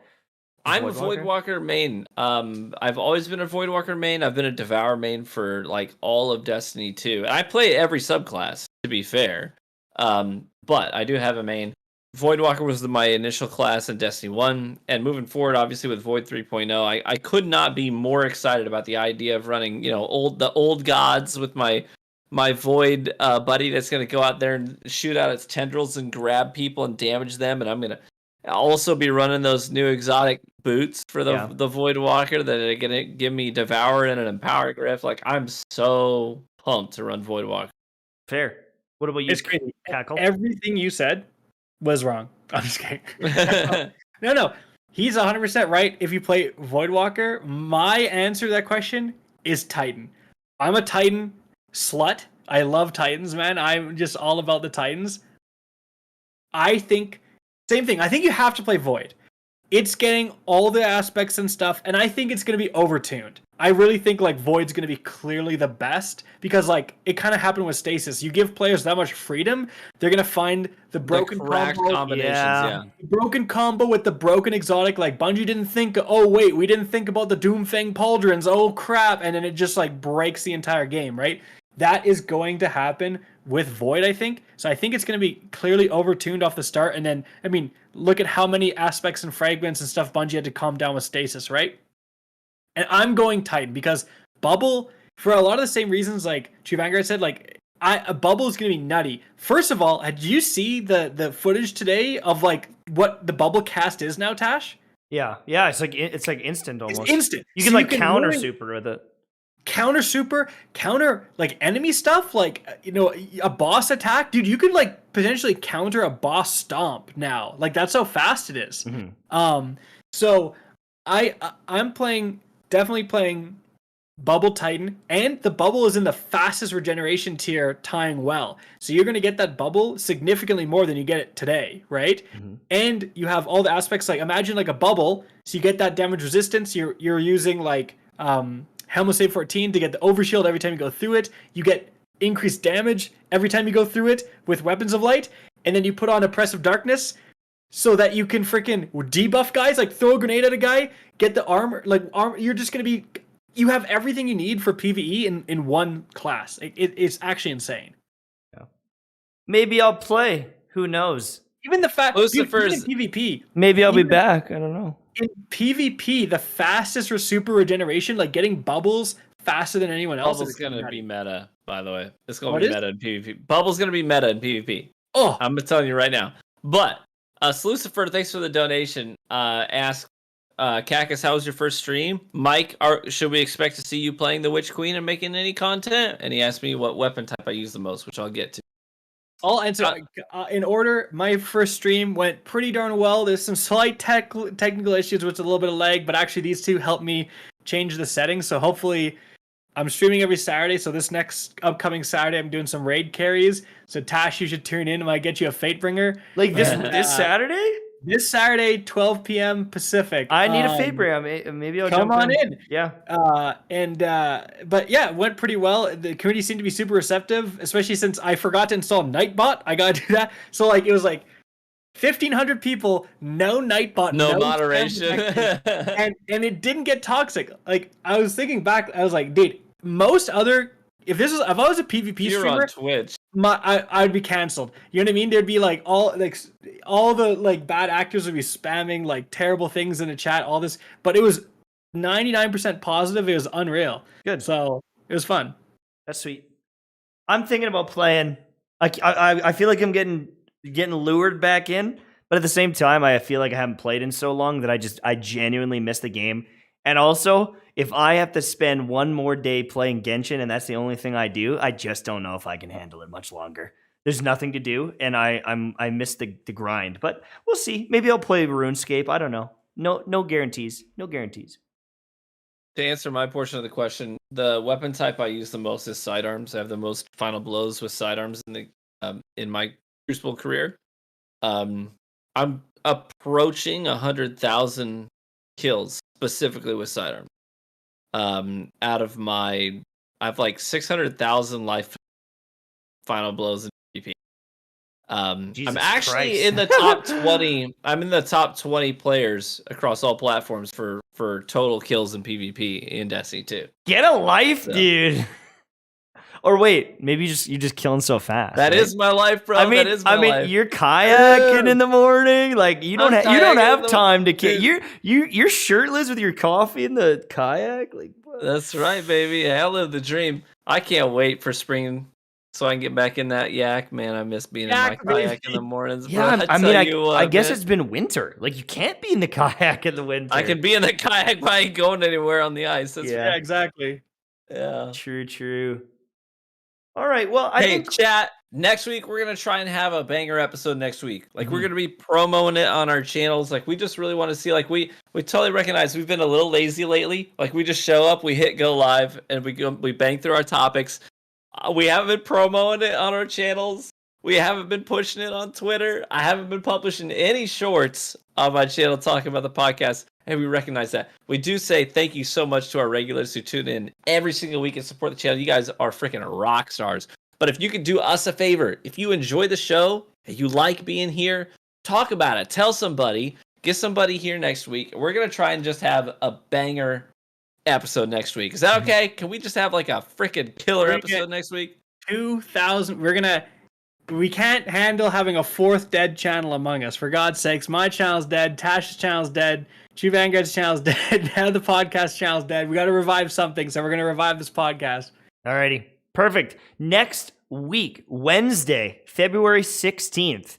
I'm a Voidwalker main. I've always been a Voidwalker main. I've been a Devour main for like all of Destiny 2. And I play every subclass, to be fair. But I do have a main. Voidwalker was my initial class in Destiny 1, and moving forward, obviously with Void 3.0, I could not be more excited about the idea of running, the old gods with my Void buddy that's going to go out there and shoot out its tendrils and grab people and damage them, and I'm going to also be running those new exotic boots for the Voidwalker that are going to give me Devour and an Empower Griff. Like, I'm so pumped to run Voidwalker. Fair. What about you? It's crazy. Cackle? Everything you said was wrong. I'm just kidding. No. He's 100% right. If you play Voidwalker, my answer to that question is Titan. I'm a Titan slut. I love Titans, man. I'm just all about the Titans. I think, same thing. I think you have to play Void. It's getting all the aspects and stuff, and I think it's going to be overtuned. I really think like Void's going to be clearly the best, because like it kind of happened with Stasis. You give players that much freedom, they're going to find the broken combo, combinations, broken combo with the broken exotic. Like, Bungie didn't think, oh wait, we didn't think about the Doomfang Pauldrons. Oh crap, and then it just like breaks the entire game, right? That is going to happen with Void, I think. So I think it's going to be clearly overtuned off the start. And then, I mean, look at how many aspects and fragments and stuff Bungie had to calm down with Stasis, right? And I'm going Titan, because Bubble, for a lot of the same reasons like Chief Vanguard said, like, a Bubble is going to be nutty. First of all, did you see the footage today of like what the Bubble cast is now, Tash? Yeah. It's like instant almost. It's instant. You can counter super with it. Counter super, counter like enemy stuff, like a boss attack, dude. You could like potentially counter a boss stomp now. Like, that's how fast it is. Mm-hmm. So I'm definitely playing Bubble Titan, and the Bubble is in the fastest regeneration tier, tying well. So you're gonna get that Bubble significantly more than you get it today, right? Mm-hmm. And you have all the aspects. Like, imagine like a Bubble, so you get that damage resistance. You're using like Helmet Save 14 to get the overshield every time you go through it. You get increased damage every time you go through it with Weapons of Light. And then you put on Oppressive Darkness so that you can freaking debuff guys, like throw a grenade at a guy, get the armor. You're just going to be... You have everything you need for PvE in one class. It's actually insane. Yeah. Maybe I'll play. Who knows? Even the fact... Lucifer's... Even in PvP... Maybe I'll be back. I don't know. In PvP, the fastest super regeneration, like getting bubbles faster than anyone else. Bubble's going to be meta, by the way. It's going to be meta in PvP. Bubble's going to be meta in PvP. Oh, I'm telling you right now. But, Lucifer, thanks for the donation. Ask Cacus, how was your first stream? Mike, should we expect to see you playing the Witch Queen and making any content? And he asked me what weapon type I use the most, which I'll get to. I'll answer in order. My first stream went pretty darn well. There's some slight technical issues with a little bit of lag, but actually these two helped me change the settings. So hopefully I'm streaming every Saturday. So this next upcoming Saturday, I'm doing some raid carries. So Tash, you should tune in. I might get you a Fatebringer. Like this Saturday? This Saturday, 12 p.m. Pacific. I need a Fatebringer. Maybe I'll come jump on in. Yeah. But yeah, it went pretty well. The community seemed to be super receptive, especially since I forgot to install Nightbot. I gotta do that. So like it was like 1,500 people, no Nightbot, no moderation, and it didn't get toxic. Like I was thinking back, I was like, dude, most other if I was a PvP You're streamer on Twitch, I'd be canceled. You know what I mean? There'd be like all the like bad actors would be spamming like terrible things in the chat, all this, but it was 99% positive. It was unreal. Good. So it was fun. That's sweet. I'm thinking about playing. I feel like I'm getting lured back in, but at the same time, I feel like I haven't played in so long that I genuinely miss the game. And also, if I have to spend one more day playing Genshin and that's the only thing I do, I just don't know if I can handle it much longer. There's nothing to do, and I miss the grind. But we'll see. Maybe I'll play RuneScape. I don't know. No guarantees. No guarantees. To answer my portion of the question, the weapon type I use the most is sidearms. I have the most final blows with sidearms in my Crucible career. I'm approaching 100,000 kills specifically with sidearms. Out of I have like 600,000 life final blows in PvP. I'm actually Christ. in the top 20. I'm in the top 20 players across all platforms for total kills in PvP in Destiny 2. Get a life, dude. Or wait, maybe you're just killing so fast. That is my life, bro. That is my life. You're kayaking in the morning. Like you don't have time to kill. You're shirtless with your coffee in the kayak. Like what? That's right, baby. I live the dream. I can't wait for spring so I can get back in that yak. Man, I miss being in my kayak in the mornings. Yeah, bro. I guess it's been winter. Like you can't be in the kayak in the winter. I can be in the kayak, but I ain't going anywhere on the ice. That's Yeah, exactly. Yeah. True. All right. Well, I think chat. Next week we're gonna try and have a banger episode next week. Like we're gonna be promoting it on our channels. Like we just really want to see. Like we totally recognize we've been a little lazy lately. Like we just show up, we hit go live, and we bang through our topics. We haven't been promoting it on our channels. We haven't been pushing it on Twitter. I haven't been publishing any shorts on my channel talking about the podcast. And we recognize that. We do say thank you so much to our regulars who tune in every single week and support the channel. You guys are freaking rock stars. But if you could do us a favor, if you enjoy the show, and you like being here, talk about it. Tell somebody. Get somebody here next week. We're going to try and just have a banger episode next week. Is that okay? Can we just have like a freaking killer episode next week? 2,000. We can't handle having a fourth dead channel among us. For God's sakes, my channel's dead. Tash's channel's dead. True Vanguard's channel's dead. Now the podcast channel's dead. We got to revive something, so we're going to revive this podcast. Alrighty. Perfect. Next week, Wednesday, February 16th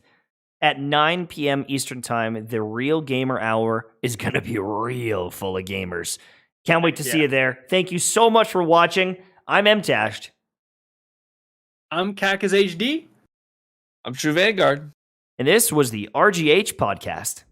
at 9 p.m. Eastern Time, the Real Gamer Hour is going to be real full of gamers. Can't wait to see you there. Thank you so much for watching. I'm MTashed. I'm Kakas HD. I'm True Vanguard. And this was the RGH podcast.